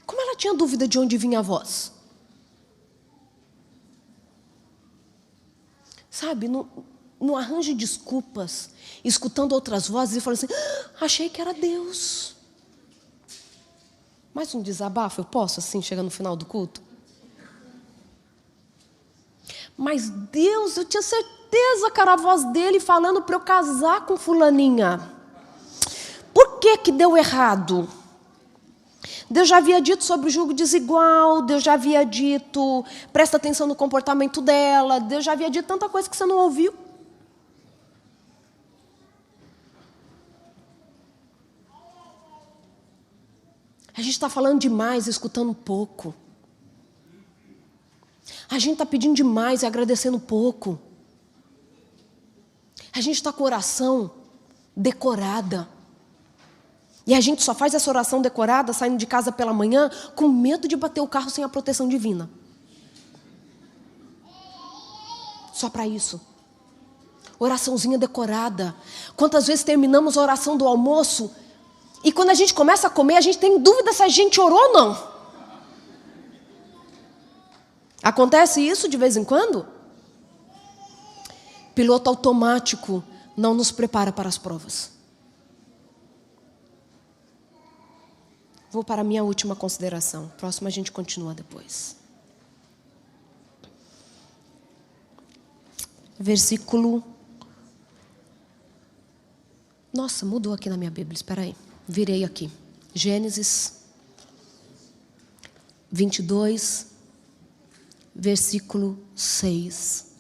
Como ela tinha dúvida de onde vinha a voz? Sabe, não arranje desculpas, escutando outras vozes e falando assim, achei que era Deus. Mais um desabafo, eu posso assim, chegar no final do culto? Mas Deus, eu tinha certeza que era a voz dele falando para eu casar com fulaninha. Por que que deu errado? Deus já havia dito sobre o jugo desigual, Deus já havia dito, presta atenção no comportamento dela, Deus já havia dito tanta coisa que você não ouviu. A gente está falando demais, escutando pouco. A gente está pedindo demais e agradecendo pouco. A gente está com oração decorada. E a gente só faz essa oração decorada, saindo de casa pela manhã, com medo de bater o carro sem a proteção divina. Só para isso. Oraçãozinha decorada. Quantas vezes terminamos a oração do almoço e quando a gente começa a comer, a gente tem dúvida se a gente orou ou não. Acontece isso de vez em quando? Piloto automático não nos prepara para as provas. Vou para a minha última consideração. Próximo a gente continua depois. Versículo... Nossa, mudou aqui na minha Bíblia, espera aí. Virei aqui. Gênesis 22, versículo 6.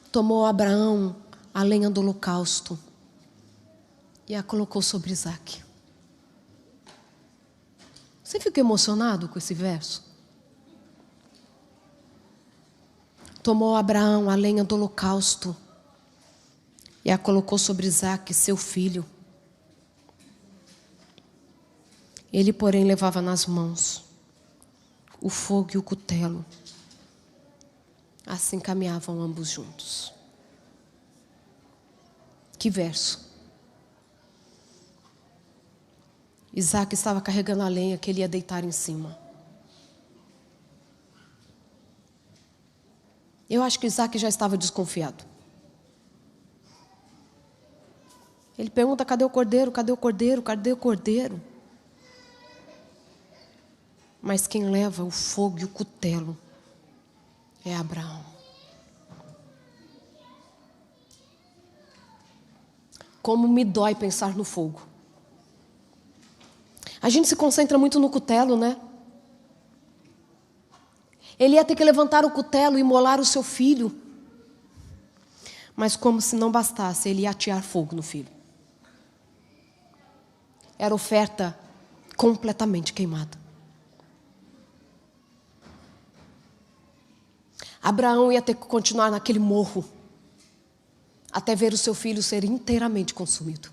Tomou Abraão a lenha do holocausto e a colocou sobre Isaque. Você fica emocionado com esse verso? Tomou Abraão a lenha do holocausto e a colocou sobre Isaque, seu filho. Ele, porém, levava nas mãos o fogo e o cutelo. Assim caminhavam ambos juntos. Que verso! Isaac estava carregando a lenha que ele ia deitar em cima. Eu acho que Isaac já estava desconfiado. Ele pergunta: cadê o cordeiro? Cadê o cordeiro? Cadê o cordeiro? Mas quem leva o fogo e o cutelo é Abraão. Como me dói pensar no fogo. A gente se concentra muito no cutelo, né? Ele ia ter que levantar o cutelo e imolar o seu filho. Mas como se não bastasse, ele ia atear fogo no filho. Era oferta completamente queimada. Abraão ia ter que continuar naquele morro até ver o seu filho ser inteiramente consumido.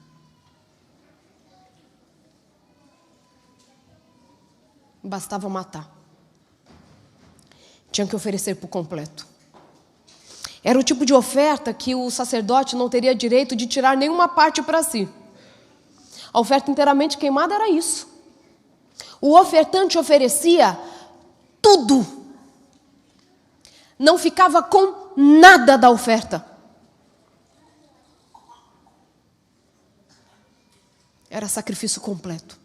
Bastava matar. Tinha que oferecer por completo. Era o tipo de oferta que o sacerdote não teria direito de tirar nenhuma parte para si. A oferta inteiramente queimada era isso. O ofertante oferecia tudo. Não ficava com nada da oferta. Era sacrifício completo.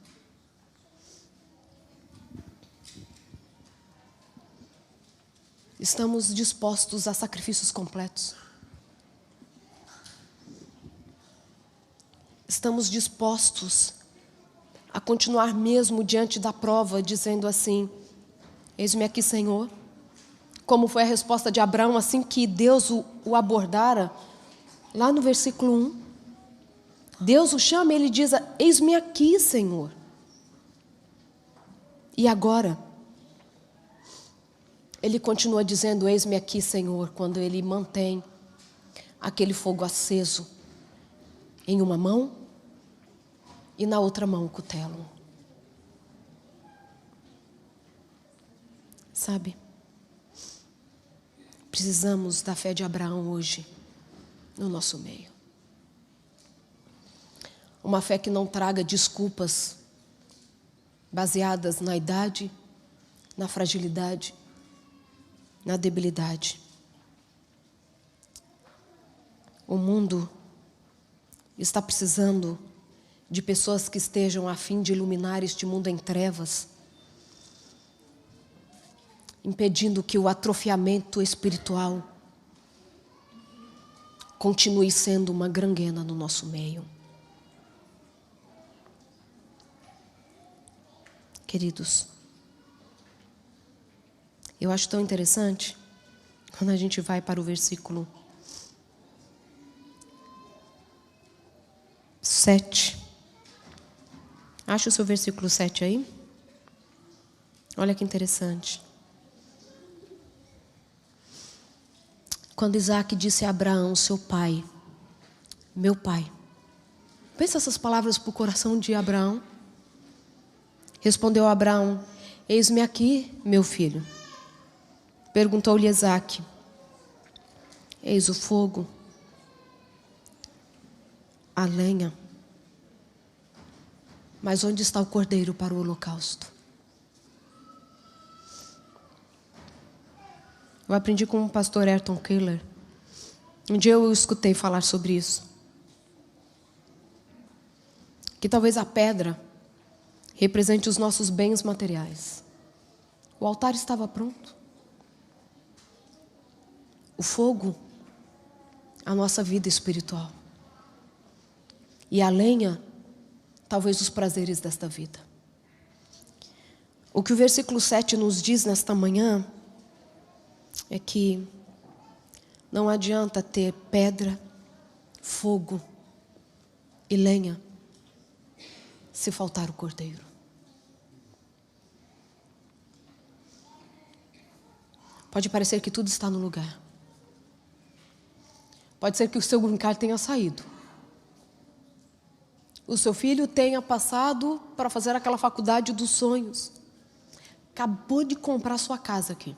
Estamos dispostos a sacrifícios completos? Estamos dispostos a continuar mesmo diante da prova, dizendo assim: eis-me aqui, Senhor? Como foi a resposta de Abraão assim que Deus o abordara? Lá no versículo 1. Deus o chama e ele diz: eis-me aqui, Senhor. E agora? Ele continua dizendo: eis-me aqui, Senhor, quando ele mantém aquele fogo aceso em uma mão e na outra mão o cutelo. Sabe? Precisamos da fé de Abraão hoje no nosso meio. Uma fé que não traga desculpas baseadas na idade, na fragilidade, na debilidade. O mundo está precisando de pessoas que estejam a fim de iluminar este mundo em trevas, impedindo que o atrofiamento espiritual continue sendo uma granguena no nosso meio. Queridos, eu acho tão interessante quando a gente vai para o versículo 7. Acha o seu versículo 7 aí? Olha que interessante. Quando Isaac disse a Abraão, seu pai, meu pai. Pensa essas palavras para o coração de Abraão. Respondeu Abraão: eis-me aqui, meu filho. Perguntou-lhe Isaac: eis o fogo, a lenha, mas onde está o cordeiro para o holocausto? Eu aprendi com o pastor Ayrton Keller. Um dia eu escutei falar sobre isso. Que talvez a pedra represente os nossos bens materiais. O altar estava pronto. O fogo, a nossa vida espiritual. E a lenha, talvez os prazeres desta vida. O que o versículo 7 nos diz nesta manhã é que não adianta ter pedra, fogo e lenha se faltar o cordeiro. Pode parecer que tudo está no lugar. Pode ser que o seu green card tenha saído. O seu filho tenha passado para fazer aquela faculdade dos sonhos. Acabou de comprar sua casa aqui.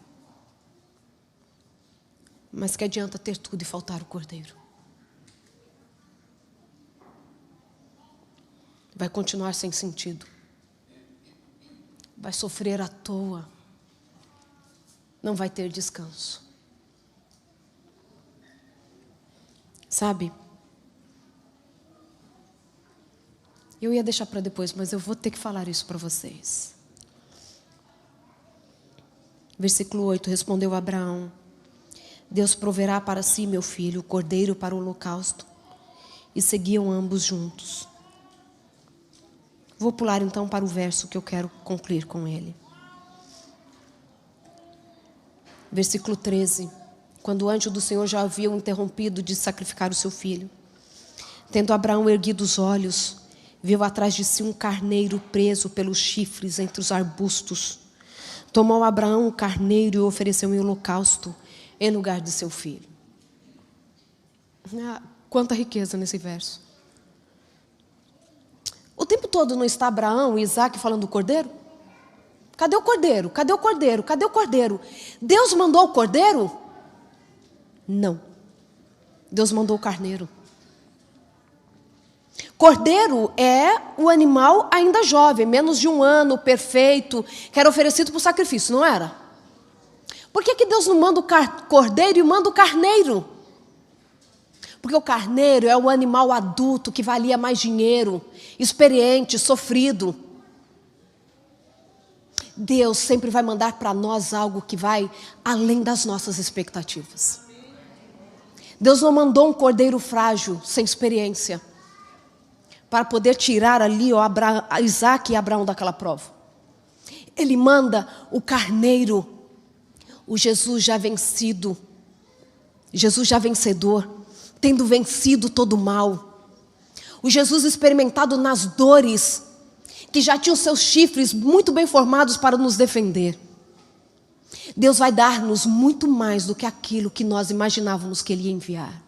Mas que adianta ter tudo e faltar o cordeiro? Vai continuar sem sentido. vai sofrer à toa, não vai ter descanso. Sabe? Eu ia deixar para depois, mas eu vou ter que falar isso para vocês. Versículo 8, respondeu Abraão: Deus proverá para si, meu filho, o cordeiro para o holocausto. E seguiam ambos juntos. Vou pular então para o verso que eu quero concluir com ele. Versículo 13. Quando o anjo do Senhor já havia o interrompido de sacrificar o seu filho, tendo Abraão erguido os olhos, viu atrás de si um carneiro preso pelos chifres entre os arbustos. Tomou Abraão o carneiro e o ofereceu em holocausto em lugar de seu filho. Quanta riqueza nesse verso. O tempo todo não está Abraão e Isaac falando do cordeiro? Cadê o cordeiro? Cadê o cordeiro? Cadê o cordeiro? Deus mandou o cordeiro? Não. Deus mandou o carneiro. Cordeiro é o animal ainda jovem, menos de 1 ano, perfeito, que era oferecido para o sacrifício, não era? Por que Deus não manda o cordeiro e manda o carneiro? Porque o carneiro é o animal adulto que valia mais dinheiro, experiente, sofrido. Deus sempre vai mandar para nós algo que vai além das nossas expectativas. Deus não mandou um cordeiro frágil, sem experiência, para poder tirar ali Isaac e Abraão daquela prova. Ele manda o carneiro, o Jesus já vencido, Jesus já vencedor, tendo vencido todo o mal. O Jesus experimentado nas dores, que já tinha os seus chifres muito bem formados para nos defender. Deus vai dar-nos muito mais do que aquilo que nós imaginávamos que Ele ia enviar.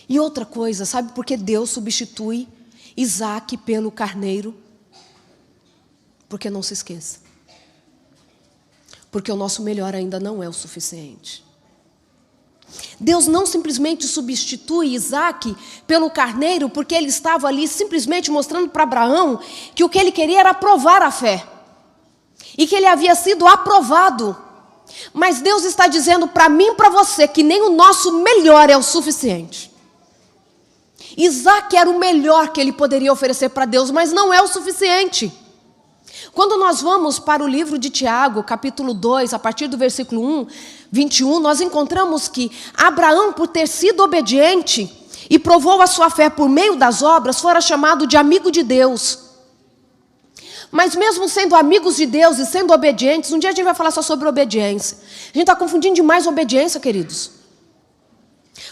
E outra coisa, sabe por que Deus substitui Isaac pelo carneiro? Porque não se esqueça. Porque o nosso melhor ainda não é o suficiente. Deus não simplesmente substitui Isaac pelo carneiro porque ele estava ali simplesmente mostrando para Abraão que o que ele queria era provar a fé. E que ele havia sido aprovado. Mas Deus está dizendo para mim e para você que nem o nosso melhor é o suficiente. Isaac era o melhor que ele poderia oferecer para Deus, mas não é o suficiente. Quando nós vamos para o livro de Tiago, capítulo 2, a partir do versículo 21, nós encontramos que Abraão, por ter sido obediente e provou a sua fé por meio das obras, fora chamado de amigo de Deus. Mas mesmo sendo amigos de Deus e sendo obedientes, um dia a gente vai falar só sobre obediência. A gente está confundindo demais obediência, queridos.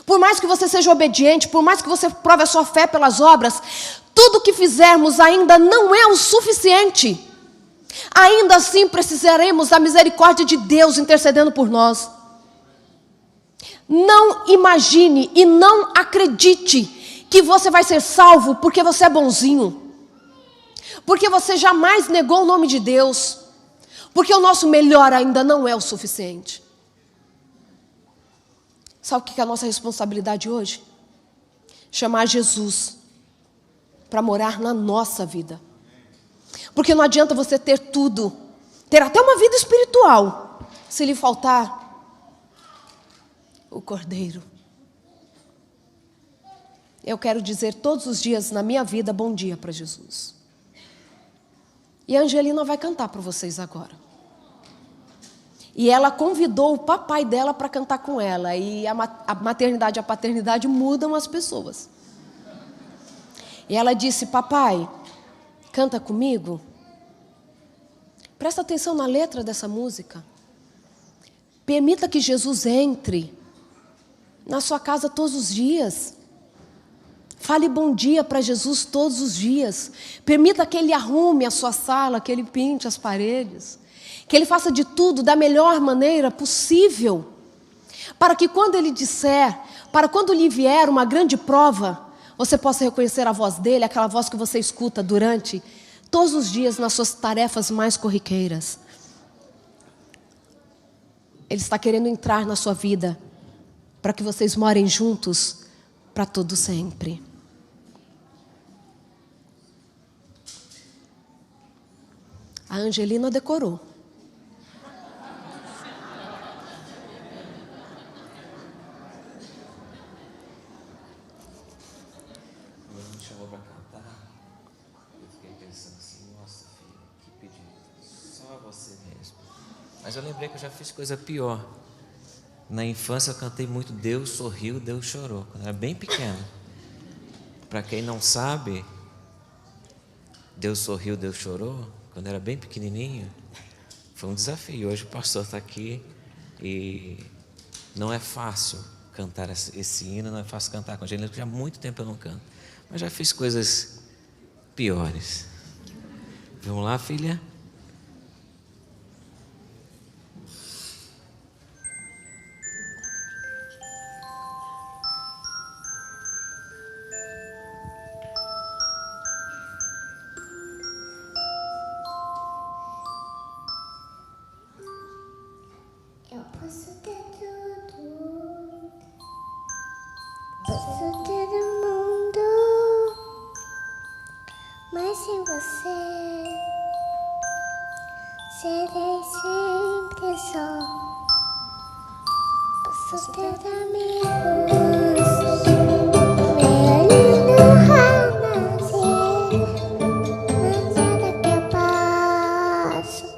Por mais que você seja obediente, por mais que você prove a sua fé pelas obras, tudo que fizermos ainda não é o suficiente. Ainda assim precisaremos da misericórdia de Deus intercedendo por nós. Não imagine e não acredite que você vai ser salvo porque você é bonzinho. Porque você jamais negou o nome de Deus. Porque o nosso melhor ainda não é o suficiente. Sabe o que é a nossa responsabilidade hoje? Chamar Jesus para morar na nossa vida. Porque não adianta você ter tudo, ter até uma vida espiritual, se lhe faltar o cordeiro. Eu quero dizer todos os dias na minha vida, bom dia para Jesus. E a Angelina vai cantar para vocês agora. E ela convidou o papai dela para cantar com ela. E a maternidade e a paternidade mudam as pessoas. E ela disse, papai, canta comigo? Presta atenção na letra dessa música. Permita que Jesus entre na sua casa todos os dias. Fale bom dia para Jesus todos os dias. Permita que Ele arrume a sua sala, que Ele pinte as paredes. Que Ele faça de tudo da melhor maneira possível. Para que quando Ele disser, para quando lhe vier uma grande prova, você possa reconhecer a voz dEle, aquela voz que você escuta durante todos os dias nas suas tarefas mais corriqueiras. Ele está querendo entrar na sua vida para que vocês morem juntos para todo sempre. A Angelina decorou. Quando me chamou para cantar, eu fiquei pensando assim, nossa filha, que pedido, só você mesmo. Mas eu lembrei que eu já fiz coisa pior. Na infância eu cantei muito Deus sorriu, Deus chorou, quando eu era bem pequeno. Para quem não sabe, Deus sorriu, Deus chorou, quando eu era bem pequenininho, foi um desafio. Hoje o pastor está aqui e não é fácil cantar esse hino, não é fácil cantar com a gente, porque já há muito tempo eu não canto. Mas já fiz coisas piores. Vamos lá, filha? Eu posso ter tudo, posso ter o mundo, mas sem você serei sempre só. Posso ter amigos, meu lindo renascer, mas nada que eu passo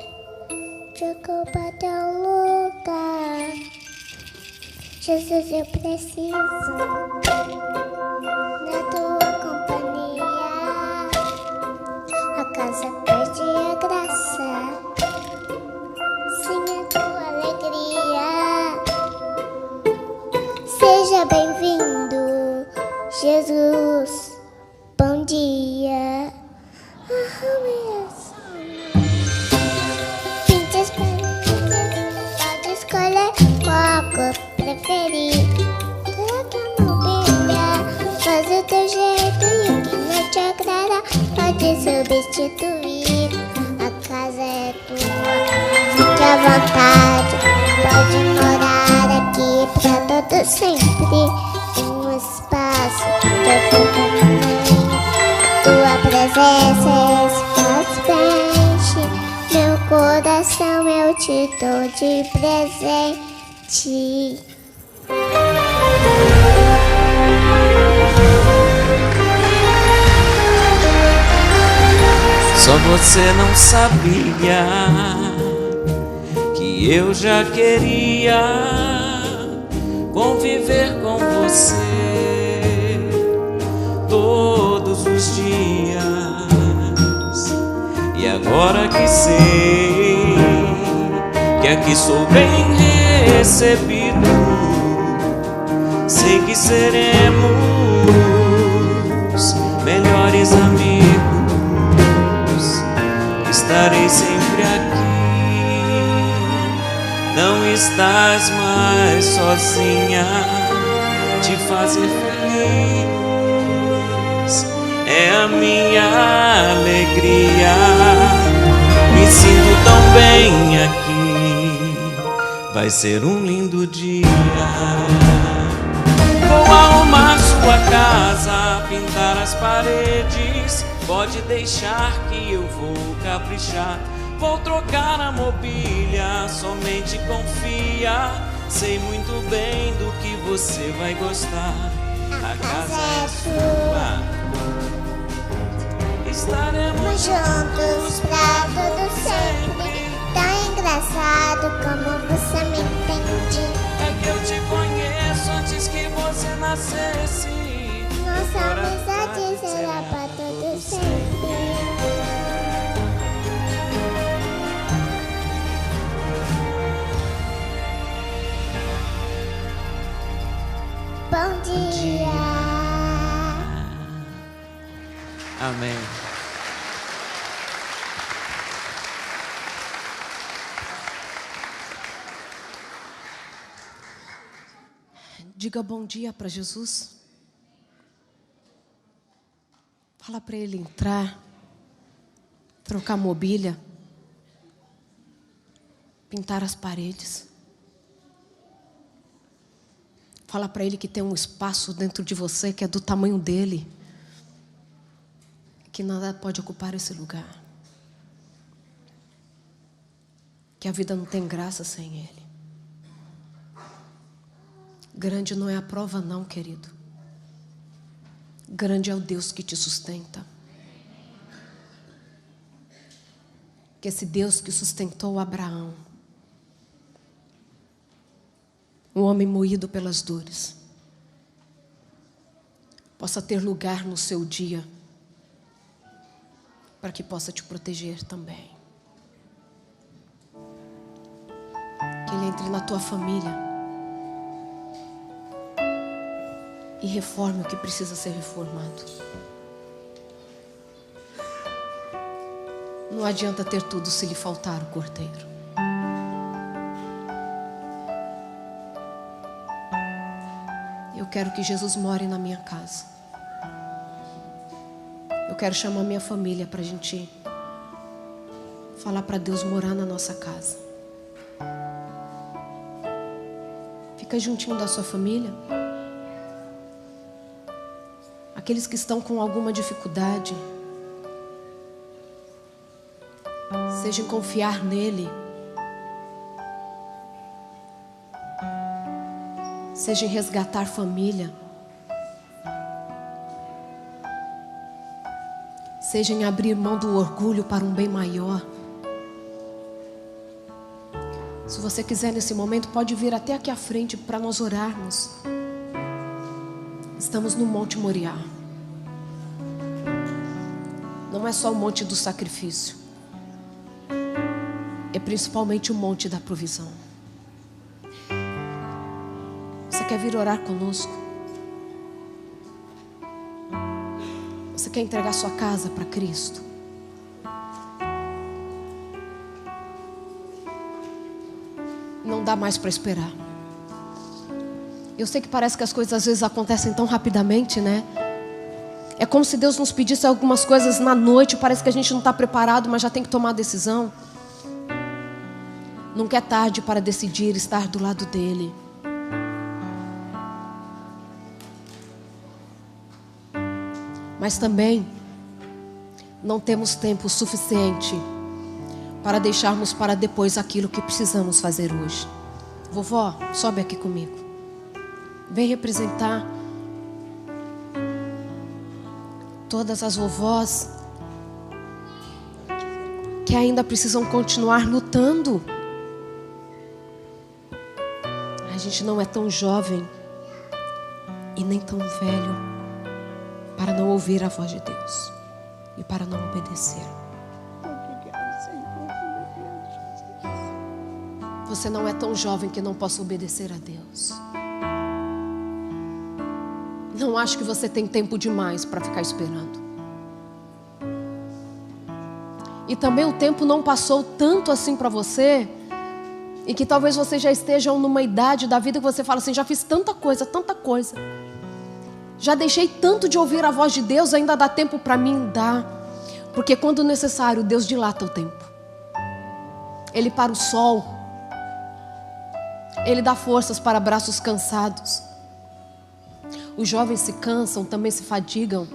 de culpa teu lugar. Jesus, eu preciso da tua companhia. A casa perde a graça sem a tua alegria. Seja bem-vindo, Jesus. Bom dia. Pintas pode escolher qual cor preferir. Troca a mobília, faz o teu jeito e o que não te agrada pode substituir. A casa é tua, fique à vontade, pode morar aqui pra todo sempre. Um espaço teu tamanho, tua presença é suficiente. Meu coração eu te dou de presente. Só você não sabia que eu já queria conviver com você todos os dias. E agora que sei que aqui sou bem recebido, sei que seremos melhores amigos. Estarei sempre aqui, não estás mais sozinha, te fazer feliz é a minha alegria. Me sinto tão bem aqui, vai ser um lindo dia. Vou arrumar sua casa, pintar as paredes, pode deixar que eu vou caprichar. Vou trocar a mobília, somente confia, sei muito bem do que você vai gostar. A casa é sua. Estaremos juntos pra todo sempre. Tão engraçado como você me entende. É que eu te conheço antes que você nascesse. Nossa amizade será pra todo sempre. Bom dia. Amém. Diga bom dia para Jesus. Fala para ele entrar, trocar a mobília, pintar as paredes. Fala para ele que tem um espaço dentro de você que é do tamanho dele, que nada pode ocupar esse lugar. que a vida não tem graça sem Ele. Grande não é a prova não, querido. Grande é o Deus que te sustenta. Que esse Deus que sustentou Abraão, um homem moído pelas dores, possa ter lugar no seu dia, para que possa te proteger também. Que Ele entre na tua família e reforme o que precisa ser reformado. Não adianta ter tudo se lhe faltar o cordeiro. Eu quero que Jesus more na minha casa. Eu quero chamar minha família para a gente falar para Deus morar na nossa casa. Fica juntinho da sua família. Aqueles que estão com alguma dificuldade, seja em confiar nele, seja em resgatar família, seja em abrir mão do orgulho para um bem maior. Se você quiser nesse momento, pode vir até aqui à frente para nós orarmos. Estamos no Monte Moriá. Não é só o monte do sacrifício, é principalmente o monte da provisão. Você quer vir orar conosco? Você quer entregar sua casa para Cristo? Não dá mais para esperar. Eu sei que parece que as coisas às vezes acontecem tão rapidamente, né? É como se Deus nos pedisse algumas coisas na noite. Parece que a gente não está preparado, mas já tem que tomar a decisão. Nunca é tarde para decidir estar do lado dele. Mas também não temos tempo suficiente para deixarmos para depois aquilo que precisamos fazer hoje. Vovó, sobe aqui comigo. Vem representar todas as vovós que ainda precisam continuar lutando. A gente não é tão jovem e nem tão velho para não ouvir a voz de Deus e para não obedecer. Você não é tão jovem que não possa obedecer a Deus. Não acho que você tem tempo demais para ficar esperando. E também o tempo não passou tanto assim para você, e que talvez você já esteja numa idade da vida que você fala assim: já fiz tanta coisa, já deixei tanto de ouvir a voz de Deus, ainda dá tempo para mim? Dá. Porque quando necessário, Deus dilata o tempo. Ele para o sol, Ele dá forças para braços cansados. Os jovens se cansam, também se fadigam.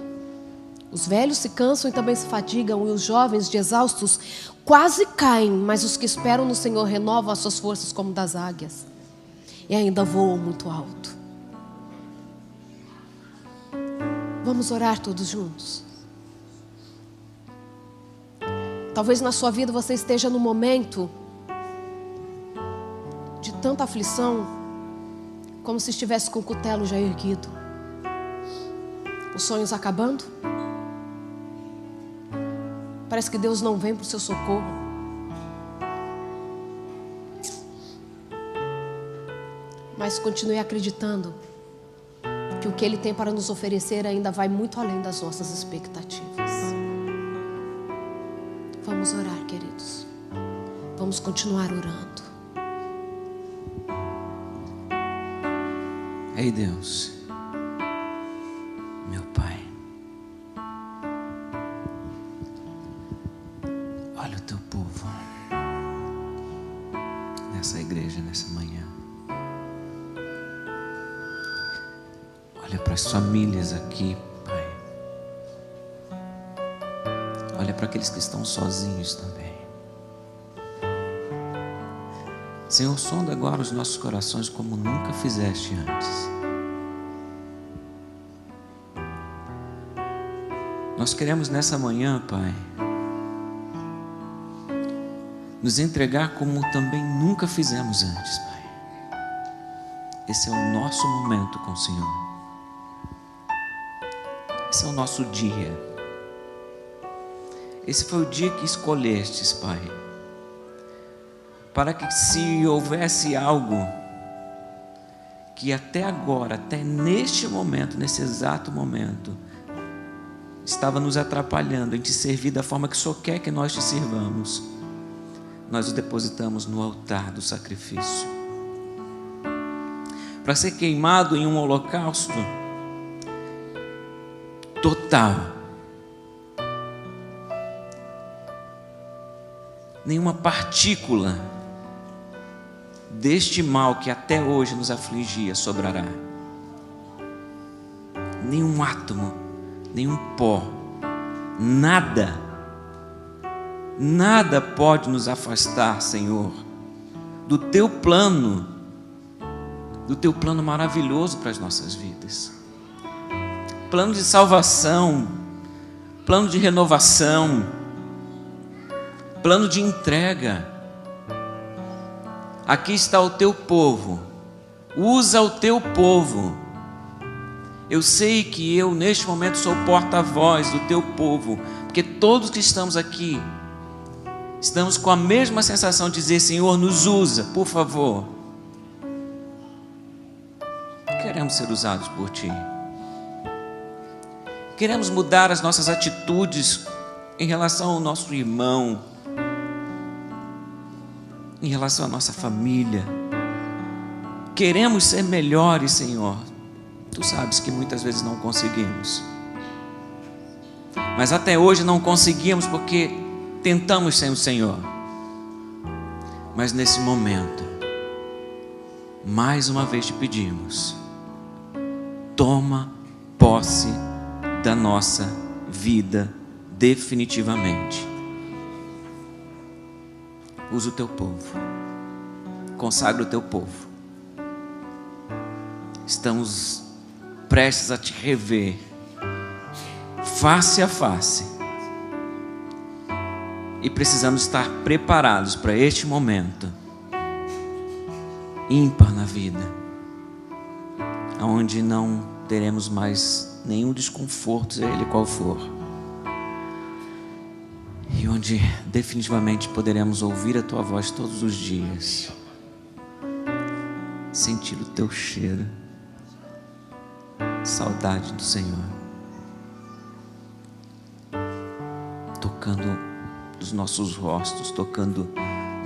Os velhos se cansam e também se fadigam. E os jovens, de exaustos, quase caem. Mas os que esperam no Senhor renovam as suas forças como das águias. E ainda voam muito alto. Vamos orar todos juntos. Talvez na sua vida você esteja no momento de tanta aflição, como se estivesse com o cutelo já erguido. Os sonhos acabando. Parece que Deus não vem para o seu socorro. Mas continue acreditando que o que Ele tem para nos oferecer ainda vai muito além das nossas expectativas. Vamos orar, queridos. Vamos continuar orando. Ei, Deus, meu Pai, olha o teu povo nessa igreja, nessa manhã. Olha para as famílias aqui, Pai. Olha para aqueles que estão sozinhos também. Senhor, sonda agora os nossos corações como nunca fizeste antes. Nós queremos nessa manhã, Pai, nos entregar como também nunca fizemos antes, Pai. Esse é o nosso momento com o Senhor. Esse é o nosso dia. Esse foi o dia que escolhestes, Pai, para que, se houvesse algo que até agora, até neste momento, nesse exato momento, estava nos atrapalhando em te servir da forma que o Senhor quer que nós te sirvamos, nós o depositamos no altar do sacrifício, para ser queimado em um holocausto total. Nenhuma partícula deste mal que até hoje nos afligia sobrará. Nenhum átomo, nenhum pó, nada pode nos afastar, Senhor, do teu plano maravilhoso para as nossas vidas. Plano de salvação, plano de renovação, plano de entrega. Aqui está o teu povo, usa o teu povo. Eu sei que eu neste momento sou porta-voz do teu povo, porque todos que estamos aqui estamos com a mesma sensação de dizer: Senhor, nos usa, por favor. Queremos ser usados por Ti. Queremos mudar as nossas atitudes em relação ao nosso irmão, em relação à nossa família. Queremos ser melhores, Senhor. Tu sabes que muitas vezes não conseguimos, mas até hoje não conseguimos porque tentamos sem o Senhor. Mas nesse momento, mais uma vez te pedimos: toma posse da nossa vida definitivamente. Usa o teu povo, consagra o teu povo. Estamos prestes a te rever face a face e precisamos estar preparados para este momento ímpar na vida, onde não teremos mais nenhum desconforto, seja ele qual for, e onde definitivamente poderemos ouvir a tua voz todos os dias, sentir o teu cheiro, saudade do Senhor, tocando os nossos rostos, tocando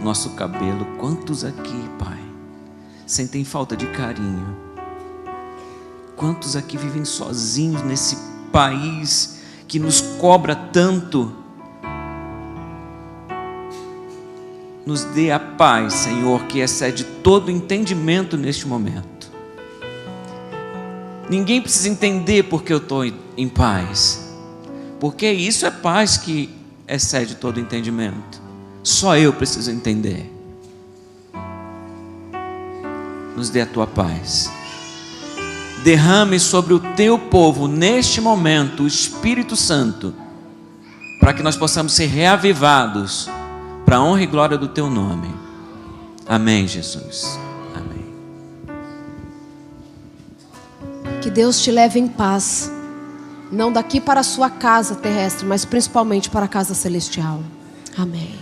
nosso cabelo. Quantos aqui, Pai, sentem falta de carinho? Quantos aqui vivem sozinhos nesse país que nos cobra tanto? Nos dê a paz, Senhor, que excede todo entendimento neste momento. Ninguém precisa entender porque eu estou em paz, porque isso é paz que excede todo entendimento. Só eu preciso entender. Nos dê a tua paz. Derrame sobre o teu povo neste momento o Espírito Santo, para que nós possamos ser reavivados para a honra e glória do teu nome. Amém, Jesus. Amém. Que Deus te leve em paz, não daqui para a sua casa terrestre, mas principalmente para a casa celestial. Amém.